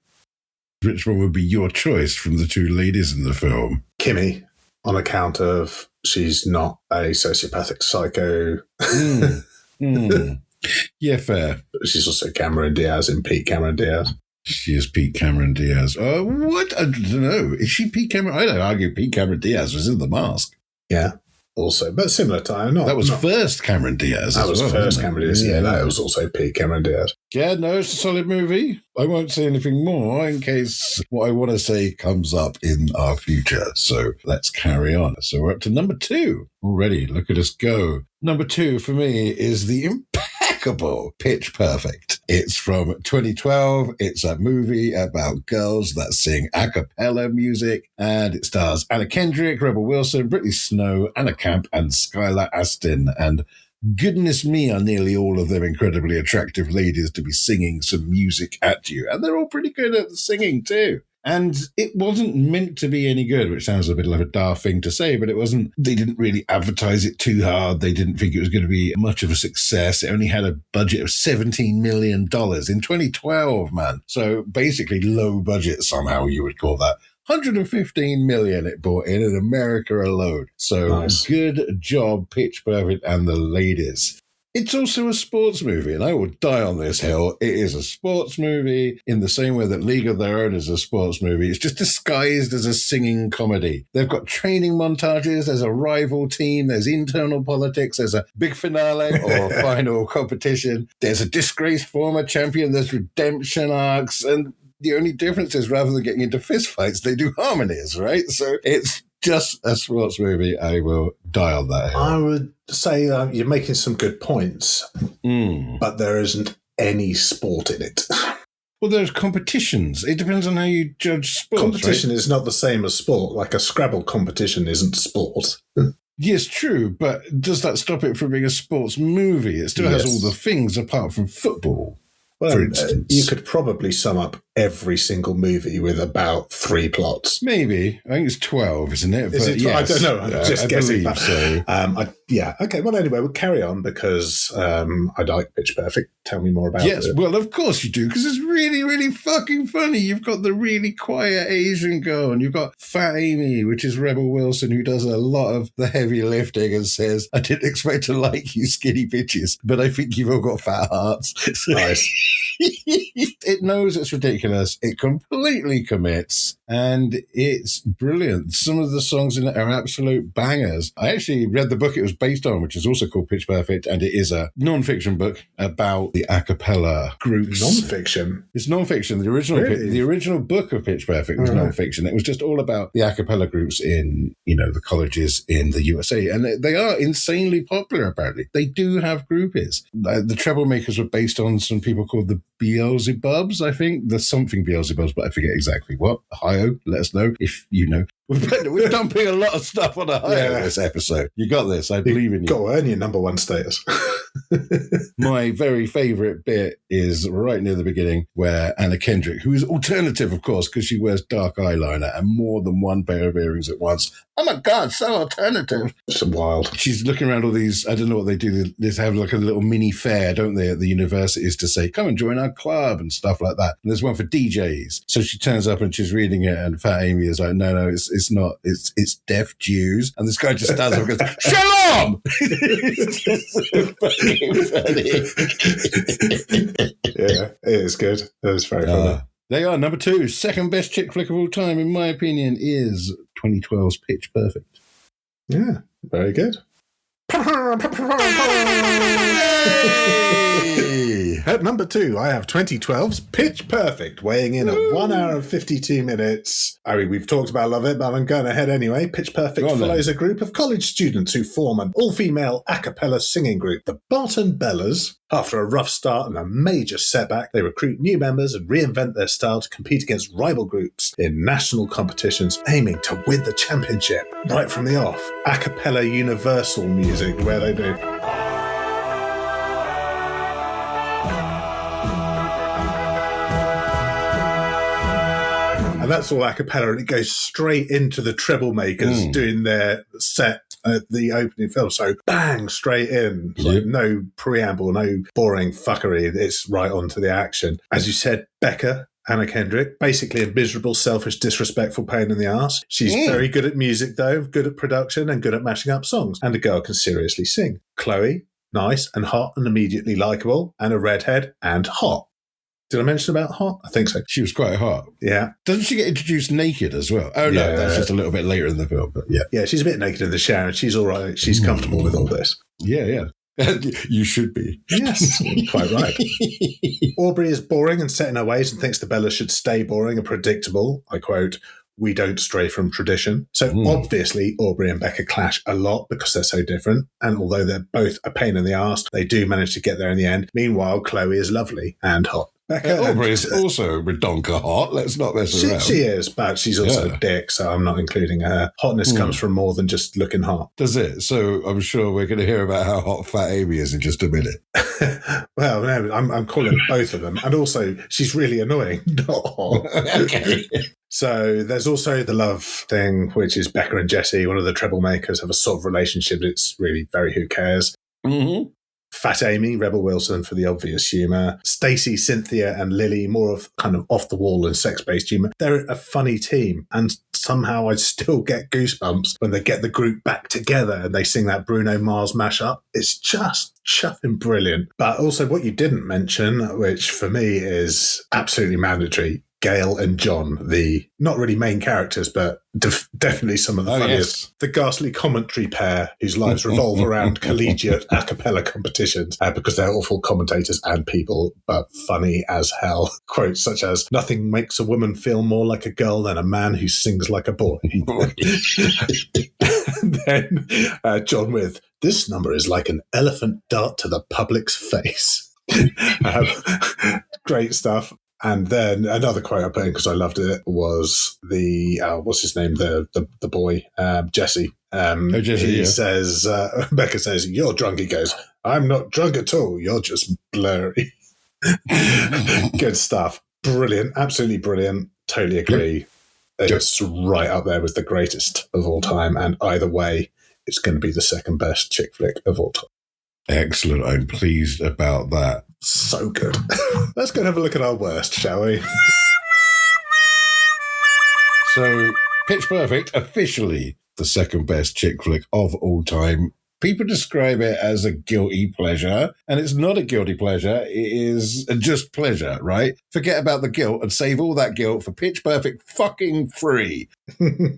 Which one would be your choice from the two ladies in the film? Kimmy, on account of she's not a sociopathic psycho. Yeah, fair. She's also Cameron Diaz in Pete Cameron Diaz. She is Pete Cameron Diaz. What? I don't know. Is she Pete Cameron? I don't argue Pete Cameron Diaz was in The Mask. Yeah, also. But similar time. That was first Cameron Diaz. That was first Cameron Diaz. Yeah, that was also Pete Cameron Diaz. Yeah, no, it's a solid movie. I won't say anything more in case what I want to say comes up in our future. So let's carry on. So we're up to number 2 already. Look at us go. Number 2 for me is the impeccable Pitch Perfect. It's from 2012. It's a movie about girls that sing a cappella music, and it stars Anna Kendrick, Rebel Wilson, Brittany Snow, Anna Camp, and Skylar Astin. And goodness me, are nearly all of them incredibly attractive ladies to be singing some music at you. And they're all pretty good at singing too. And it wasn't meant to be any good, which sounds a bit like a daft thing to say, but it wasn't. They didn't really advertise it too hard. They didn't think it was going to be much of a success. It only had a budget of $17 million in 2012, man. So basically low budget somehow, you would call that. 115 million it brought in America alone. So nice. Good job, Pitch Perfect and the ladies. It's also a sports movie, and I will die on this hill. It is a sports movie in the same way that League of Their Own is a sports movie. It's just disguised as a singing comedy. They've got training montages, there's a rival team, there's internal politics, there's a big finale or final competition, there's a disgraced former champion, there's redemption arcs, and the only difference is rather than getting into fistfights, they do harmonies, right? So it's just a sports movie. I will die on that hill. I would say you're making some good points, but there isn't any sport in it. Well, there's competitions. It depends on how you judge sports. Competition is not the same as sport. Like a Scrabble competition isn't sport. Yes, true, but does that stop it from being a sports movie? It still has all the things apart from football. Well, for instance. You could probably sum up every single movie with about 3 plots. Maybe. I think it's 12, isn't it? Is But it? yes, I don't know. I'm just I guessing. believe so. Okay. Well, anyway, we'll carry on because I like Pitch Perfect. Tell me more about Yes, it. well, of course you do, because it's really, really fucking funny. You've got the really quiet Asian girl, and you've got Fat Amy, which is Rebel Wilson, who does a lot of the heavy lifting and says, I didn't expect to like you skinny bitches, but I think you've all got fat hearts. Nice. It knows it's ridiculous. It completely commits, and it's brilliant. Some of the songs in it are absolute bangers. I actually read the book it was based on, which is also called Pitch Perfect, and it is a non-fiction book about the a cappella groups. Non-fiction? It's non-fiction. The original book of Pitch Perfect was non-fiction. It was just all about the a cappella groups in, the colleges in the USA, and they are insanely popular, apparently. They do have groupies. The Troublemakers were based on some people called the Beelzebubs, I think. There's something Beelzebubs, but I forget exactly what. Ohio, let us know if you know. We're dumping a lot of stuff on Ohio this episode. You got this. I believe in you. Got to earn your number 1 status. My very favourite bit is right near the beginning where Anna Kendrick, who is alternative, of course, because she wears dark eyeliner and more than one pair of earrings at once. Oh my God, so alternative. It's wild. She's looking around all these, I don't know what they do. They have like a little mini fair, don't they, at the universities to say, come and join our club and stuff like that. And there's one for DJs. So she turns up and she's reading it, and Fat Amy is like, no, it's not. It's deaf Jews. And this guy just stands up and goes, Shalom! It's just so fucking funny. Yeah, it is good. It is very funny. They are number 2. Second best chick flick of all time, in my opinion, is 2012's Pitch Perfect. Yeah, very good. At number 2, I have 2012's Pitch Perfect, weighing in at 1 hour and 52 minutes. I mean, we've talked about Love It, but I'm going ahead anyway. Pitch Perfect follows a group of college students who form an all-female a cappella singing group, the Barton Bellas. After a rough start and a major setback, they recruit new members and reinvent their style to compete against rival groups in national competitions, aiming to win the championship. Right from the off, a cappella universal music, where they do. And that's all a cappella, and it goes straight into the Troublemakers doing their set at the opening film. So bang, straight in. Like, no preamble, no boring fuckery. It's right on to the action. As you said, Becca, Anna Kendrick, basically a miserable, selfish, disrespectful pain in the ass. She's very good at music, though, good at production and good at mashing up songs. And a girl can seriously sing. Chloe, nice and hot and immediately likeable, and a redhead and hot. Did I mention about hot? I think so. She was quite hot. Yeah. Doesn't she get introduced naked as well? Oh, no, that's just a little bit later in the film, but yeah. Yeah, she's a bit naked in the shower, and she's all right. She's comfortable with all this. Yeah. You should be. Yes, quite right. Aubrey is boring and set in her ways and thinks the Bellas should stay boring and predictable. I quote, we don't stray from tradition. So obviously, Aubrey and Becca clash a lot because they're so different. And although they're both a pain in the arse, they do manage to get there in the end. Meanwhile, Chloe is lovely and hot. Aubrey is also redonka hot. Let's not mess around. She is, but she's also a dick, so I'm not including her. Hotness comes from more than just looking hot. Does it? So I'm sure we're going to hear about how hot Fat Amy is in just a minute. Well, no, I'm calling both of them. And also, she's really annoying, not hot. Okay. So there's also the love thing, which is Becca and Jesse, one of the Troublemakers, have a sort of relationship. It's really very who cares. Mm-hmm. Fat Amy, Rebel Wilson for the obvious humour. Stacey, Cynthia and Lily, more of kind of off the wall and sex-based humour. They're a funny team, and somehow I still get goosebumps when they get the group back together and they sing that Bruno Mars mashup. It's just chuffing brilliant. But also what you didn't mention, which for me is absolutely mandatory, Gail and John, the not really main characters, but definitely some of the funniest. Yes. The ghastly commentary pair whose lives revolve around collegiate a cappella competitions because they're awful commentators and people, but funny as hell. Quotes such as, nothing makes a woman feel more like a girl than a man who sings like a boy. And then John with, this number is like an elephant dart to the public's face. Great stuff. And then another quote I put in because I loved it was the what's his name, the boy, Jesse. He says, Becca says, "You're drunk." He goes, "I'm not drunk at all. You're just blurry." Good stuff. Brilliant. Absolutely brilliant. Totally agree. It's right up there with the greatest of all time. And either way, it's going to be the second best chick flick of all time. Excellent. I'm pleased about that. So good. Let's go and have a look at our worst, shall we? So, Pitch Perfect, officially the second best chick flick of all time. People describe it as a guilty pleasure, and it's not a guilty pleasure. It is just pleasure, right? Forget about the guilt and save all that guilt for Pitch Perfect fucking free.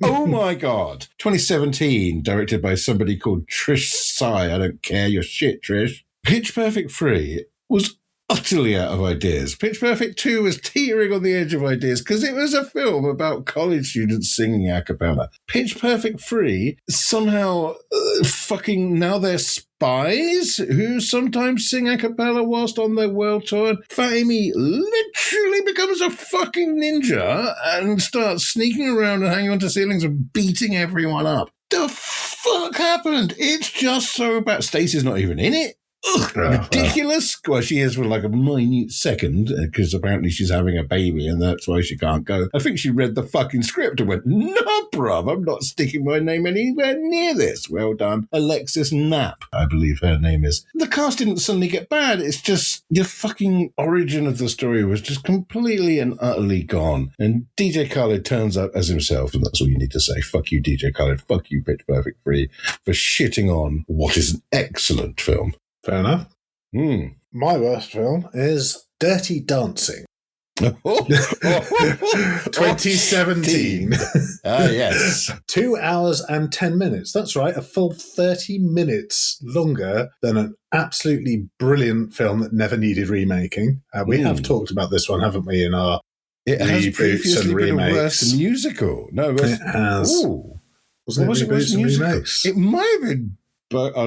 Oh my God. 2017, directed by somebody called Trish Sy. I don't care your shit, Trish. Pitch Perfect free was utterly out of ideas. Pitch Perfect 2 was teetering on the edge of ideas because it was a film about college students singing a cappella. Pitch Perfect 3, somehow fucking now they're spies who sometimes sing a cappella whilst on their world tour. Fat Amy literally becomes a fucking ninja and starts sneaking around and hanging onto ceilings and beating everyone up. The fuck happened? It's just so bad. Stacey's not even in it. Ugh, ridiculous. Well, she is for like a minute second because apparently she's having a baby and that's why she can't go. I think she read the fucking script and went, no, bruv, I'm not sticking my name anywhere near this. Well done. Alexis Knapp, I believe her name is. The cast didn't suddenly get bad. It's just your fucking origin of the story was just completely and utterly gone. And DJ Khaled turns up as himself, and that's all you need to say. Fuck you, DJ Khaled. Fuck you, Pitch Perfect 3, for shitting on what is an excellent film. Fair enough. My worst film is Dirty Dancing. 2017. Yes. 2 hours and 10 minutes. That's right. A full 30 minutes longer than an absolutely brilliant film that never needed remaking. We have talked about this one, haven't we, in our It has reboots previously and been remakes. a worst musical. No, It has. Ooh. Wasn't Was it it worst reboots and musical? remakes? It might have been. But I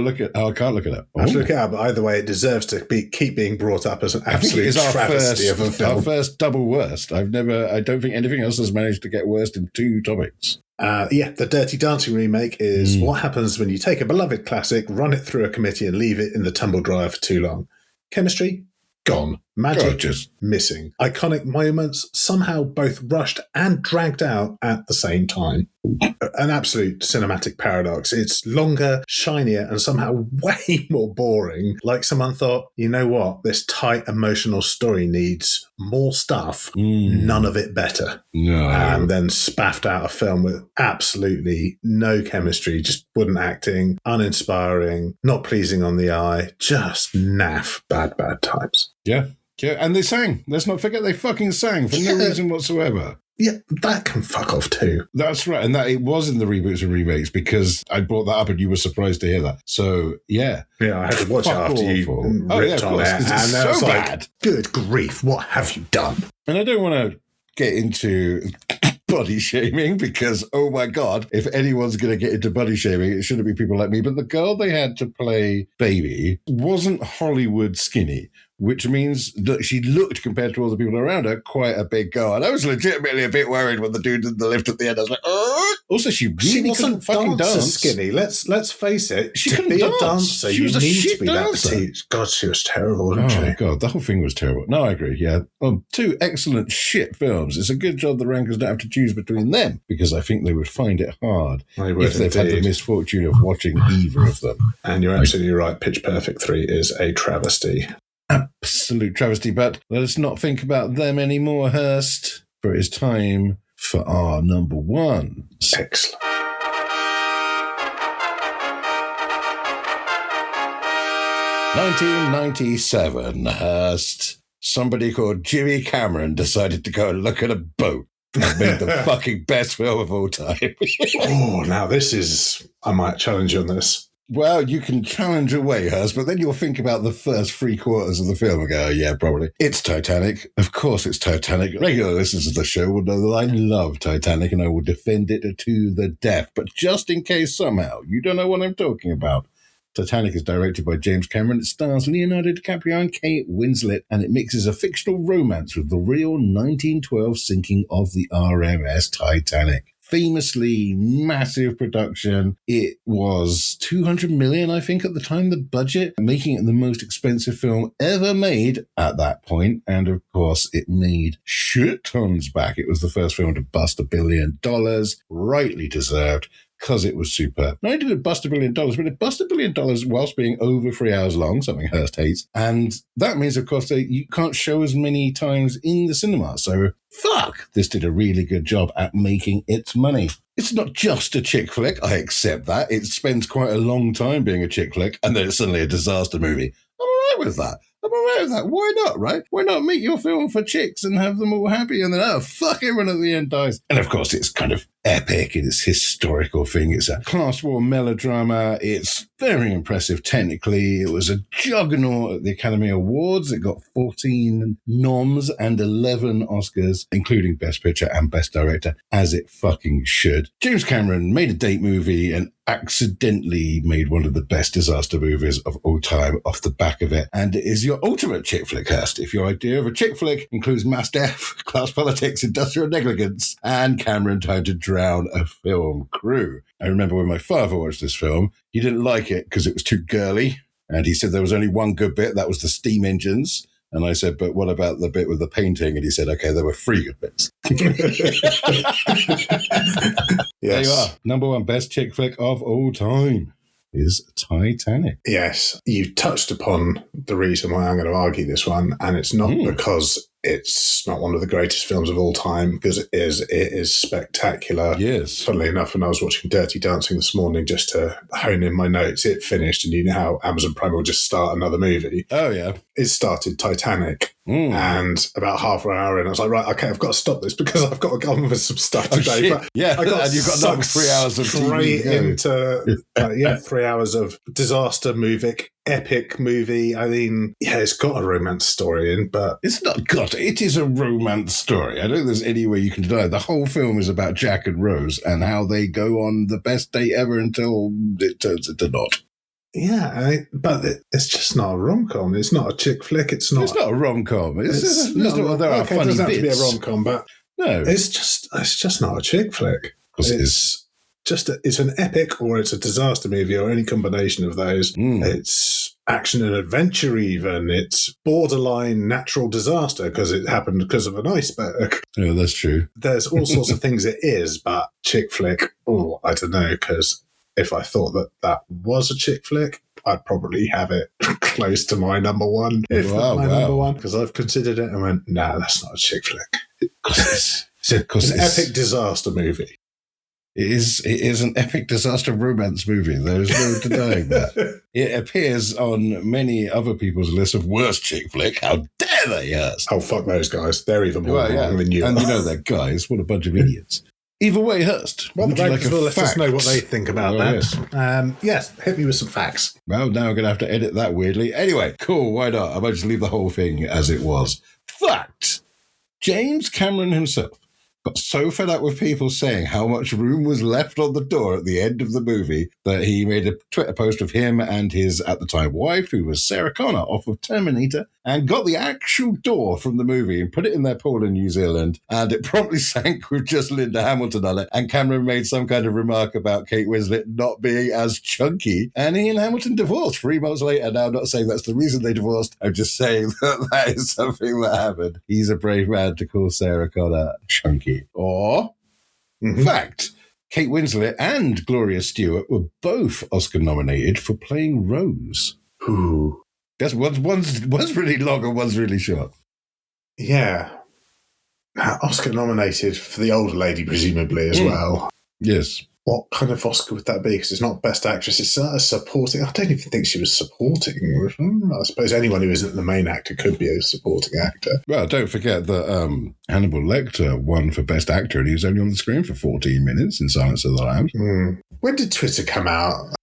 can't look it up. I have to look it up, but either way, it deserves to keep being brought up as an absolute travesty of a film. Our first double worst. I don't think anything else has managed to get worst in two topics. The Dirty Dancing remake is what happens when you take a beloved classic, run it through a committee, and leave it in the tumble dryer for too long. Chemistry? Gone. Magic? Gorgeous. Missing. Iconic moments somehow both rushed and dragged out at the same time. An absolute cinematic paradox. It's longer, shinier, and somehow way more boring. Like someone thought, you know what? This tight emotional story needs more stuff, none of it better. No. And then spaffed out a film with absolutely no chemistry, just wooden acting, uninspiring, not pleasing on the eye, just naff, bad times. Yeah, and they sang. Let's not forget they fucking sang for no reason whatsoever. Yeah, that can fuck off too. That's right, and that it was in the reboots and remakes because I brought that up and you were surprised to hear that. So, yeah. Yeah, I had to watch it after you ripped on it. And it's I was so like, bad. good grief, what have you done? And I don't want to get into body shaming because, oh my God, if anyone's going to get into body shaming, it shouldn't be people like me. But the girl they had to play Baby wasn't Hollywood skinny, which means that she looked, compared to all the people around her, quite a big girl. And I was legitimately a bit worried when the dude did the lift at the end. I was like, oh. Also, she really wasn't fucking dance. Skinny. Let's face it. She to couldn't be dance. a dancer, She you was a need shit to be dancer. that petite. God, she was terrible, wasn't Oh she? my God, the whole thing was terrible. No, I agree, yeah. Two excellent shit films. It's a good job the rankers don't have to choose between them because I think they would find it hard They would if they've had the indeed. misfortune of watching either of them. And you're absolutely right. Pitch Perfect 3 is a travesty. Absolute travesty, but let us not think about them anymore, Hurst, for it is time for our number one. Excellent. 1997, Hurst. Somebody called Jimmy Cameron decided to go and look at a boat and made the fucking best film of all time. Oh, now this is... I might challenge you on this. Well, you can challenge away, Hurst, but then you'll think about the first 3/4 of the film and go, yeah, probably. It's Titanic. Of course it's Titanic. Regular listeners of the show will know that I love Titanic and I will defend it to the death. But just in case somehow you don't know what I'm talking about, Titanic is directed by James Cameron. It stars Leonardo DiCaprio and Kate Winslet, and it mixes a fictional romance with the real 1912 sinking of the RMS Titanic. famously massive production. It was $200 million, I think, at the time, the budget, making it the most expensive film ever made at that point. And of course, it made shit tons back. It was the first film to bust $1 billion, rightly deserved, because it was superb. Not only did it bust $1 billion, but it bust $1 billion whilst being over 3 hours long, something Hurst hates. And that means, of course, that you can't show as many times in the cinema. So, fuck, this did a really good job at making its money. It's not just a chick flick, I accept that. It spends quite a long time being a chick flick, and then it's suddenly a disaster movie. I'm all right with that. Why not, right? Why not make your film for chicks and have them all happy and then, oh, fuck, everyone at the end dies. And of course, it's kind of epic. It's a historical thing. It's a class war melodrama. It's very impressive technically. It was a juggernaut at the Academy Awards. It got 14 noms and 11 Oscars, including Best Picture and Best Director, as it fucking should. James Cameron made a date movie and accidentally made one of the best disaster movies of all time off the back of it. And it is your ultimate chick flick, Hurst. If your idea of a chick flick includes mass death, class politics, industrial negligence, and Cameron trying to drown a film crew. I remember when my father watched this film, he didn't like it because it was too girly. And he said there was only one good bit, that was the steam engines. And I said, but what about the bit with the painting? And he said, okay, there were 3 good bits. There you are. Number 1 best chick flick of all time is Titanic. Yes, you touched upon the reason why I'm going to argue this one, and it's not because it's not one of the greatest films of all time, because it is spectacular. Yes. Funnily enough, when I was watching Dirty Dancing this morning, just to hone in my notes, it finished, and you know how Amazon Prime will just start another movie. Oh, yeah. It started Titanic. And about half an hour in, I was like, right, okay, I've got to stop this because I've got to go on with some stuff today. But yeah, I got and you've got another 3 hours of TV straight into 3 hours of disaster movie, epic movie. I mean, yeah, it's got a romance story in, but it's not got. It is a romance story. I don't think there's any way you can deny it. The whole film is about Jack and Rose and how they go on the best date ever until it turns into not. Yeah, but it's just not a rom-com. It's not a chick flick. It's not a rom-com. There are funny it doesn't have bits. to be a rom-com, but no, it's just not a chick flick. It's an epic, or it's a disaster movie, or any combination of those. It's action and adventure even. It's borderline natural disaster because it happened because of an iceberg. Yeah, that's true. There's all sorts of things it is, but chick flick, I don't know, because if I thought that was a chick flick, I'd probably have it close to my number 1. Number 1, because I've considered it and went, nah, that's not a chick flick. It's an epic disaster movie. It is an epic disaster romance movie. There's no denying that. It appears on many other people's list of worst chick flick. How dare they, Hurst? Oh, fuck those guys. They're even more wrong than you. And you know they're guys. What a bunch of idiots. Either way, Hurst. Well, the rankings will let us know what they think about that. Yes. Yes, hit me with some facts. Well, now I'm going to have to edit that weirdly. Anyway, cool, why not? I might just leave the whole thing as it was. Fact. James Cameron himself got so fed up with people saying how much room was left on the door at the end of the movie that he made a Twitter post of him and his, at the time, wife, who was Sarah Connor, off of Terminator, and got the actual door from the movie and put it in their pool in New Zealand, and it promptly sank with just Linda Hamilton on it, and Cameron made some kind of remark about Kate Winslet not being as chunky, and he and Hamilton divorced 3 months later. Now, I'm not saying that's the reason they divorced, I'm just saying that is something that happened. He's a brave man to call Sarah Connor chunky. Or, fact, Kate Winslet and Gloria Stewart were both Oscar nominated for playing Rose. Ooh. That's one's really long and one's really short. Yeah. Oscar nominated for the older lady, presumably, as well. Yes. What kind of Oscar would that be? Because it's not Best Actress, it's a supporting. I don't even think she was supporting. I suppose anyone who isn't the main actor could be a supporting actor. Well, don't forget that Hannibal Lecter won for Best Actor, and he was only on the screen for 14 minutes in Silence of the Lambs. When did Twitter come out?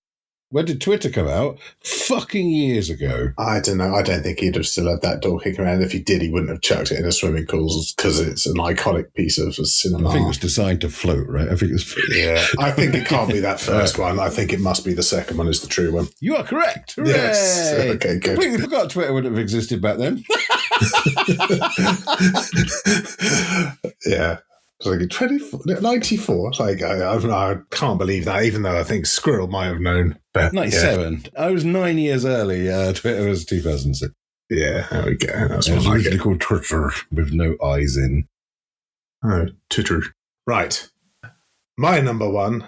When did Twitter come out? Fucking years ago. I don't know. I don't think he'd have still had that door kicking around. If he did, he wouldn't have chucked it in a swimming pool because it's an iconic piece of cinema. I think it was designed to float, right? I think it's. Yeah. I think it can't be that first one. I think it must be the second one is the true one. You are correct. Hooray! Yes. Okay, good. Completely forgot Twitter wouldn't have existed back then. Yeah. I was like, 94? Like, I can't believe that, even though I think Squirrell might have known. But 97. Yeah. I was 9 years early. Twitter was 2006. Yeah, there we go. That's it was what originally called Twitter with no eyes in. Oh, Twitter. Right. My number one,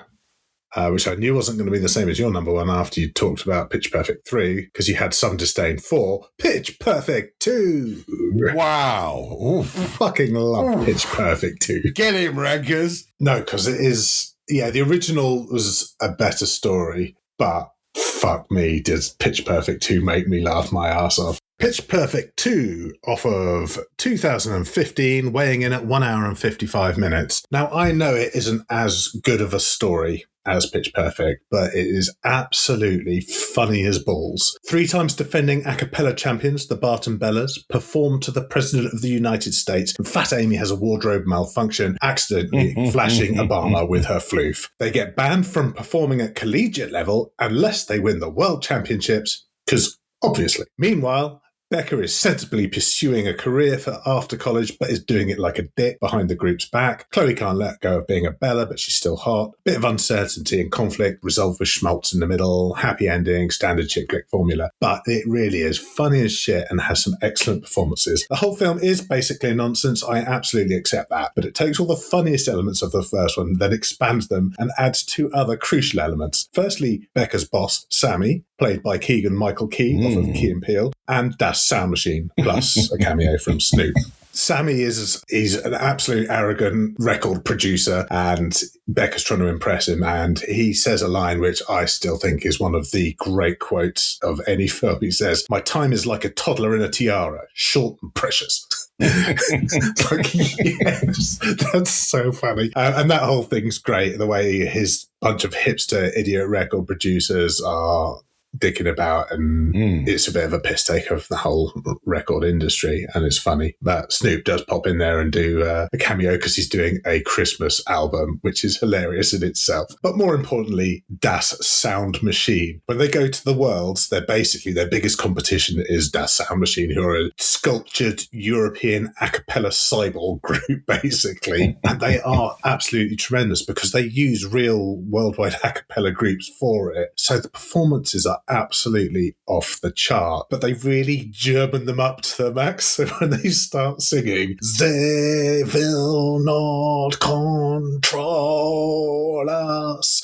which I knew wasn't going to be the same as your number one after you talked about Pitch Perfect 3, because you had some disdain for Pitch Perfect 2. Wow. Oof. Fucking love Pitch Perfect 2. Get him, rankers. No, because it is, the original was a better story, but fuck me, does Pitch Perfect 2 make me laugh my ass off. Pitch Perfect 2 off of 2015, weighing in at 1 hour and 55 minutes. Now, I know it isn't as good of a story as Pitch Perfect, but it is absolutely funny as balls. 3 times defending a cappella champions, the Barton Bellas, perform to the President of the United States, and Fat Amy has a wardrobe malfunction, accidentally flashing Obama with her floof. They get banned from performing at collegiate level unless they win the World Championships, because obviously. Meanwhile, Becca is sensibly pursuing a career for after college, but is doing it like a dick behind the group's back. Chloe can't let go of being a Bella, but she's still hot. Bit of uncertainty and conflict, resolved with schmaltz in the middle. Happy ending, standard chick flick formula. But it really is funny as shit and has some excellent performances. The whole film is basically nonsense. I absolutely accept that. But it takes all the funniest elements of the first one, then expands them and adds 2 other crucial elements. Firstly, Becca's boss, Sammy, played by Keegan-Michael Key off of Key and Peele, and Das Sound Machine, plus a cameo from Snoop. Sammy he's an absolute arrogant record producer, and Becca's trying to impress him, and he says a line which I still think is one of the great quotes of any film. He says, "My time is like a toddler in a tiara, short and precious." It's like, yes, that's so funny. And that whole thing's great, the way his bunch of hipster idiot record producers are dicking about, and it's a bit of a piss take of the whole record industry, and it's funny. But Snoop does pop in there and do a cameo because he's doing a Christmas album, which is hilarious in itself. But more importantly, Das Sound Machine. When they go to the Worlds, their biggest competition is Das Sound Machine, who are a sculptured European a cappella cyborg group, basically. And they are absolutely tremendous because they use real worldwide a cappella groups for it. So the performances are absolutely off the chart, but they really German them up to the max. So when they start singing, "They will not control us,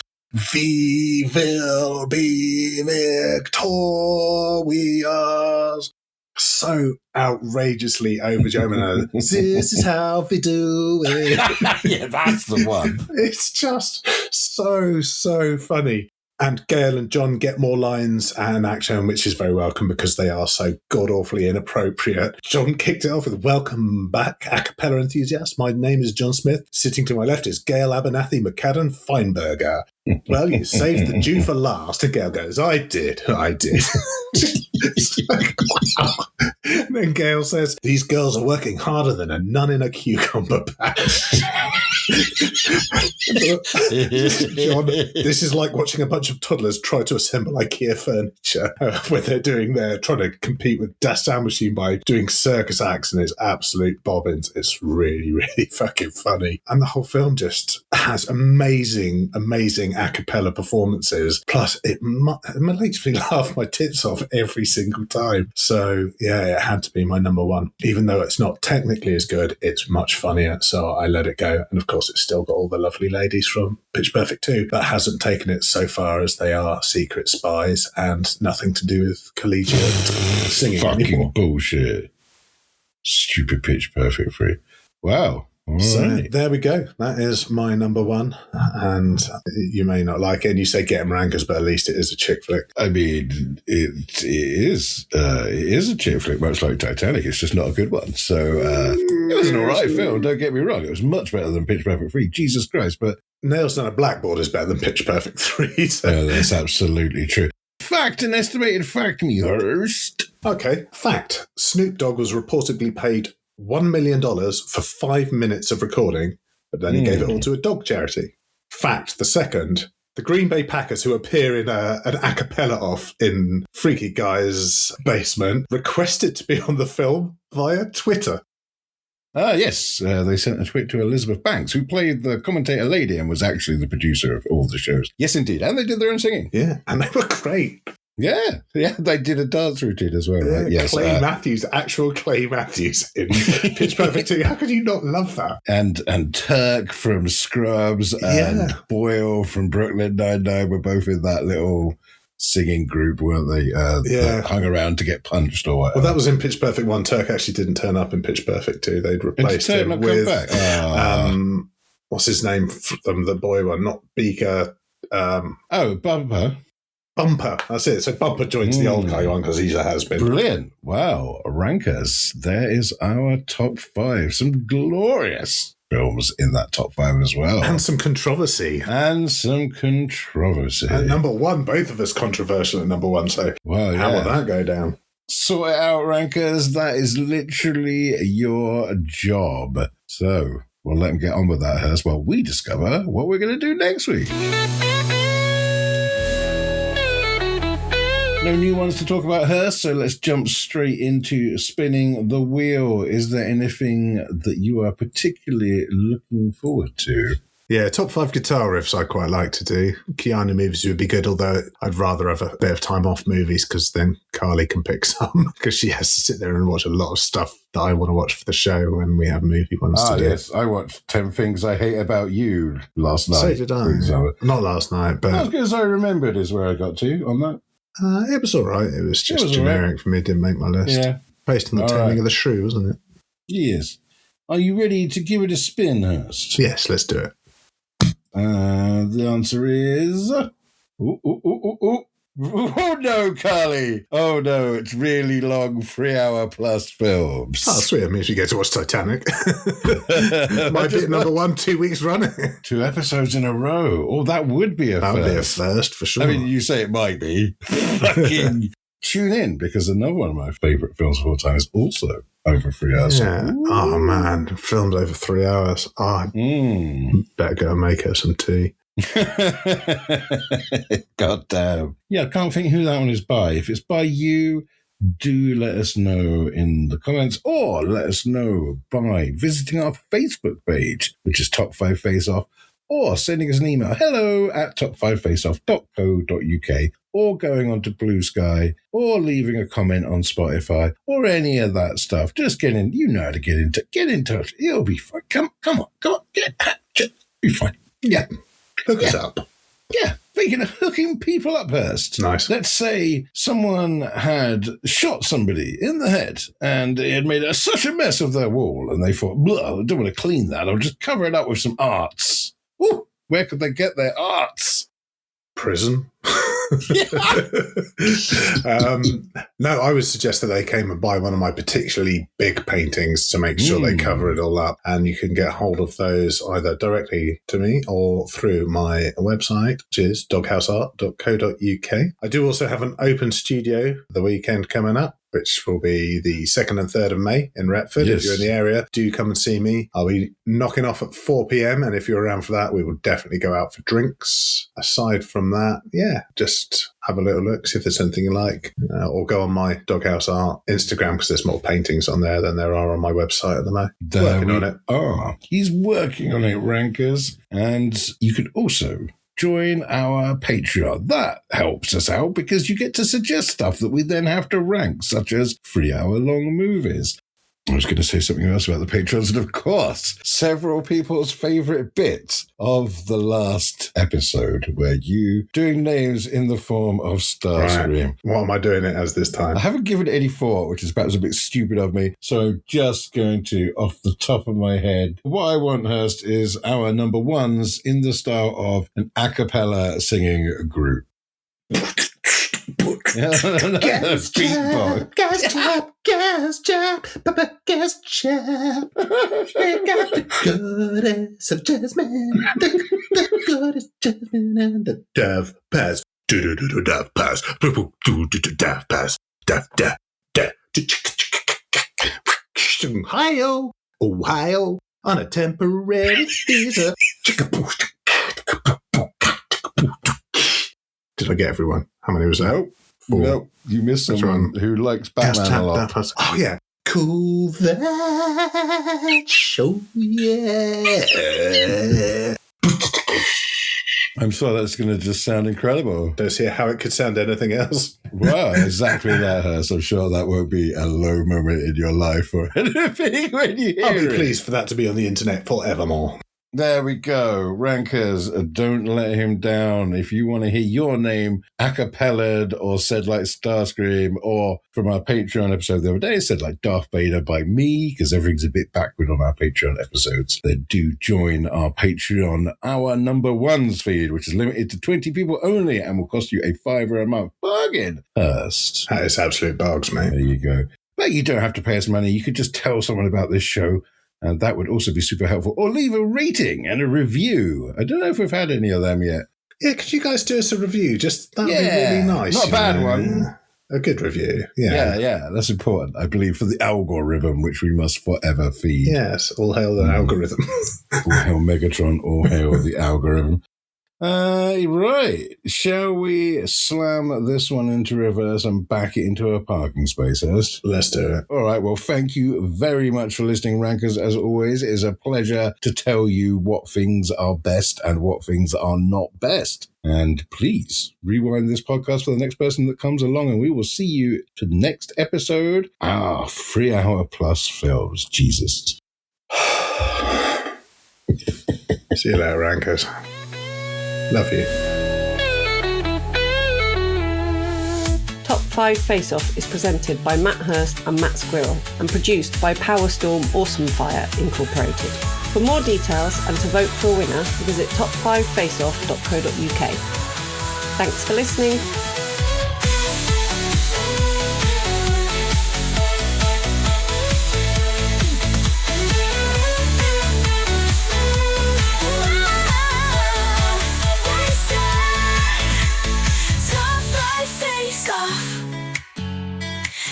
we will be victorious," so outrageously over German. "This is how we do it." Yeah, that's the one. It's just so funny. And Gail and John get more lines and action, which is very welcome because they are so god-awfully inappropriate. John kicked it off with, "Welcome back, a cappella enthusiast. My name is John Smith. Sitting to my left is Gail Abernathy McCadden Feinberger. Well, you saved the Jew for last." And Gail goes, I did. It's like, wow. And then Gail says, "These girls are working harder than a nun in a cucumber patch." John, "This is like watching a bunch of toddlers try to assemble IKEA furniture," where they're trying to compete with Das Sound Machine by doing circus acts, and it's absolute bobbins. It's really, really fucking funny. And the whole film just has amazing a cappella performances. Plus, it makes me laugh my tits off every single time. So, yeah, it had to be my number one. Even though it's not technically as good, it's much funnier, so I let it go. And of course, it's still got all the lovely ladies from Pitch Perfect 2, but hasn't taken it so far as they are secret spies and nothing to do with collegiate singing Fucking anymore. Bullshit. Stupid Pitch Perfect 3. Wow. All So right. there we go. That is my number one. And you may not like it, and you say get 'em rankers, but at least it is a chick flick. I mean, it is a chick flick, much like Titanic. It's just not a good one. So it was an all right film. Don't get me wrong. It was much better than Pitch Perfect 3. Jesus Christ. But Nails on a Blackboard is better than Pitch Perfect 3. So. that's absolutely true. Fact, an estimated fact, me Hurst. Okay, fact. Snoop Dogg was reportedly paid $1 million for 5 minutes of recording, but then he gave it all to a dog charity. Fact, the second. The Green Bay Packers, who appear in an a cappella off in Freaky Guy's basement, requested to be on the film via Twitter. Yes. They sent a tweet to Elizabeth Banks, who played the commentator lady and was actually the producer of all the shows. Yes, indeed. And they did their own singing. Yeah, and they were great. Yeah, they did a dance routine as well. Right? Yes, Clay Matthews, actual Clay Matthews in Pitch Perfect 2. How could you not love that? And Turk from Scrubs and Boyle from Brooklyn Nine-Nine were both in that little singing group, weren't they? That hung around to get punched or whatever. Well, that was in Pitch Perfect 1. Turk actually didn't turn up in Pitch Perfect 2. They'd replaced him with... what's his name from the boy one? Not Beaker. Bumper. Bumper, that's it. So Bumper joins the old guy one because he's a has-been. Brilliant. Wow. Rankers. There is our top 5. Some glorious films in that top 5 as well. And some controversy. And number 1, both of us controversial at number 1. So how will that go down? Sort it out, Rankers. That is literally your job. So we'll let them get on with that, Hurst, while we discover what we're going to do next week. No new ones to talk about, Hurst, so let's jump straight into spinning the wheel. Is there anything that you are particularly looking forward to? Yeah, top 5 guitar riffs I quite like to do. Keanu movies would be good, although I'd rather have a bit of time off movies because then Carly can pick some because she has to sit there and watch a lot of stuff that I want to watch for the show when we have movie ones to do. Yes, I watched 10 Things I Hate About You last night. So did I. Not last night, but... As good as I remembered is where I got to on that. It was all right. It was just generic for me. It didn't make my list. Yeah. Based on the Taming of the Shrew, wasn't it? Yes. Are you ready to give it a spin, Hurst? Yes, let's do it. The answer is... Oh, no, Carly. Oh, no, it's really long 3-hour-plus films. Oh, sweet. It means we get to watch Titanic. Might be number 1, 2 weeks running. 2 episodes in a row. Oh, that would be a first. That would be a first, for sure. I mean, you say it might be. Fucking tune in, because another one of my favourite films of all time is also over 3 hours. Yeah. Oh, man. Filmed over 3 hours. Better go and make her some tea. God damn. Yeah, I can't think who that one is by. If it's by you, do let us know in the comments, or let us know by visiting our Facebook page, which is Top 5 Face Off, or sending us an email, hello@top5faceoff.co.uk, or going on to Blue Sky, or leaving a comment on Spotify, or any of that stuff. Just get in. You know how to get in touch. It'll be fine. Come on. Be fine. Yeah. Hook us up. Yeah. Speaking of hooking people up, Hurst. Nice. Let's say someone had shot somebody in the head and it had made such a mess of their wall, and they thought, I don't want to clean that. I'll just cover it up with some arts. Ooh, where could they get their arts? Prison. No, I would suggest that they came and buy one of my particularly big paintings to make sure they cover it all up, and you can get hold of those either directly to me or through my website, which is doghouseart.co.uk. I do also have an open studio the weekend coming up, which will be the 2nd and 3rd of May in Retford. Yes. If you're in the area, do come and see me. I'll be knocking off at 4 p.m, and if you're around for that, we will definitely go out for drinks. Aside from that, just have a little look, see if there's anything you like, or go on my Doghouse Art Instagram, because there's more paintings on there than there are on my website at the moment. Working on it. He's working on it, Rankers. And you could also join our Patreon. That helps us out because you get to suggest stuff that we then have to rank, such as 3-hour-long movies. I was going to say something else about the Patrons, and of course, several people's favourite bits of the last episode, where you doing names in the form of Starscream. Right. What am I doing it as this time? I haven't given it any thought, which is perhaps a bit stupid of me, so I'm just going to, off the top of my head, what I want, Hurst, is our number ones in the style of an a cappella singing group. Gas jab, gas jab, gas jab, gas jab. They got the goddess of Jasmine, the goddess Jasmine, and the Dev Pass. Dev Pass. Dev Pass. Dev. Ohio, on a temporary visa. Did I get everyone? How many was that? Nope. You missed someone who likes Batman a lot. Oh, yeah. Cool that show, yeah. I'm sure that's going to just sound incredible. Don't see how it could sound anything else. Wow, exactly that, Hurst. I'm sure that won't be a low moment in your life or anything when you hear I'll be it. pleased for that to be on the internet forevermore. There we go. Rankers, don't let him down. If you want to hear your name a-cappellaed or said like Starscream, or from our Patreon episode the other day, said like Darth Vader by me, because everything's a bit backward on our Patreon episodes, then do join our Patreon, our number ones feed, which is limited to 20 people only and will cost you $5 a month. Bargain. Hurst. That is absolute bugs, mate. There you go. But you don't have to pay us money. You could just tell someone about this show. And that would also be super helpful. Or leave a rating and a review. I don't know if we've had any of them yet. Yeah, could you guys do us a review? Just that'd be really nice. Not a bad one. A good review. Yeah. That's important, I believe, for the algorithm, which we must forever feed. Yes, all hail the algorithm. All hail Megatron, all hail the algorithm. Right. Shall we slam this one into reverse and back it into a parking space, Hurst? Let's do it. All right. Well, thank you very much for listening, Rankers. As always, it is a pleasure to tell you what things are best and what things are not best. And please rewind this podcast for the next person that comes along, and we will see you to the next episode. 3 hour plus films. Jesus. See you later, Rankers. Love you. Top 5 Face Off is presented by Matt Hurst and Matt Squirrell and produced by Powerstorm Awesomefire Incorporated. For more details and to vote for a winner, visit top5faceoff.co.uk. Thanks for listening.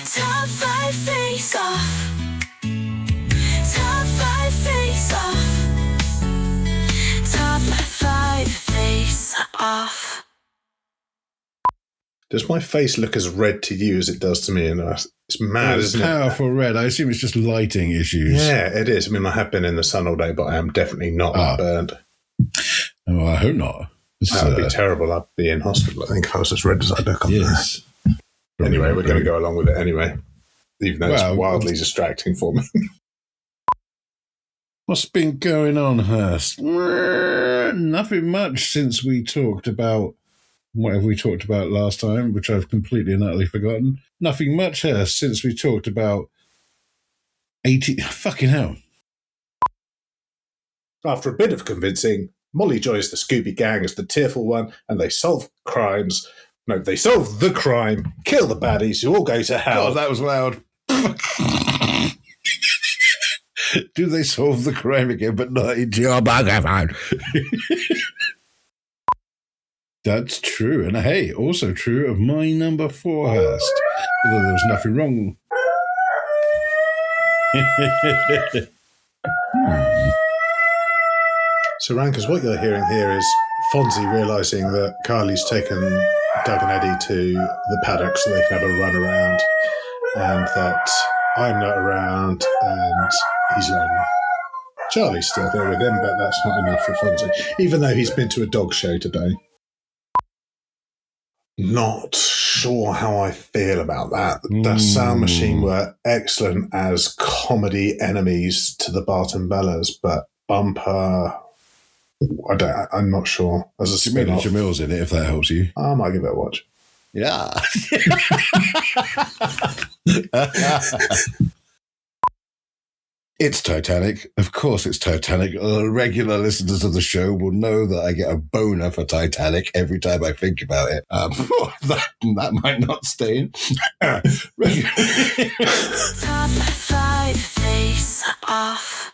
Top 5 face off. Top 5 face off. Top 5 face off. Does my face look as red to you as it does to me? And it's mad, It's isn't it? powerful red. I assume it's just lighting issues. Yeah, it is. I mean, I have been in the sun all day, but I am definitely not burned. Oh, I hope not. That would be terrible. I'd be in hospital, I think, if I was as red as I look on Yes. there. Anyway, we're going to go along with it anyway, even though Well, it's wildly distracting for me. What's been going on, Hurst? Nothing much since we talked about whatever we talked about last time, which I've completely and utterly forgotten. Nothing much, Hurst, since we talked about 80... Fucking hell. After a bit of convincing, Molly joins the Scooby Gang as the tearful one, and they solve crimes. No, they solve the crime, kill the baddies, who all go to hell. God, that was loud. Do they solve the crime again, but not into your microphone? That's true. And hey, also true of my number 4, Hurst. Although there was nothing wrong. So, Rankers, what you're hearing here is Fonzie realising that Carly's taken Doug and Eddie to the paddock so they can have a run around, and that I'm not around and he's lonely. Charlie's still there with him, but that's not enough for Fonzie, even though he's been to a dog show today. Not sure how I feel about that. The Sound Machine were excellent as comedy enemies to the Barton Bellas, but Bumper... I'm not sure. As a spin-off, Jamil's in it, if that helps you. I might give it a watch. Yeah. It's Titanic. Of course it's Titanic. Regular listeners of the show will know that I get a boner for Titanic every time I think about it. That might not stay in. Top 5 face off.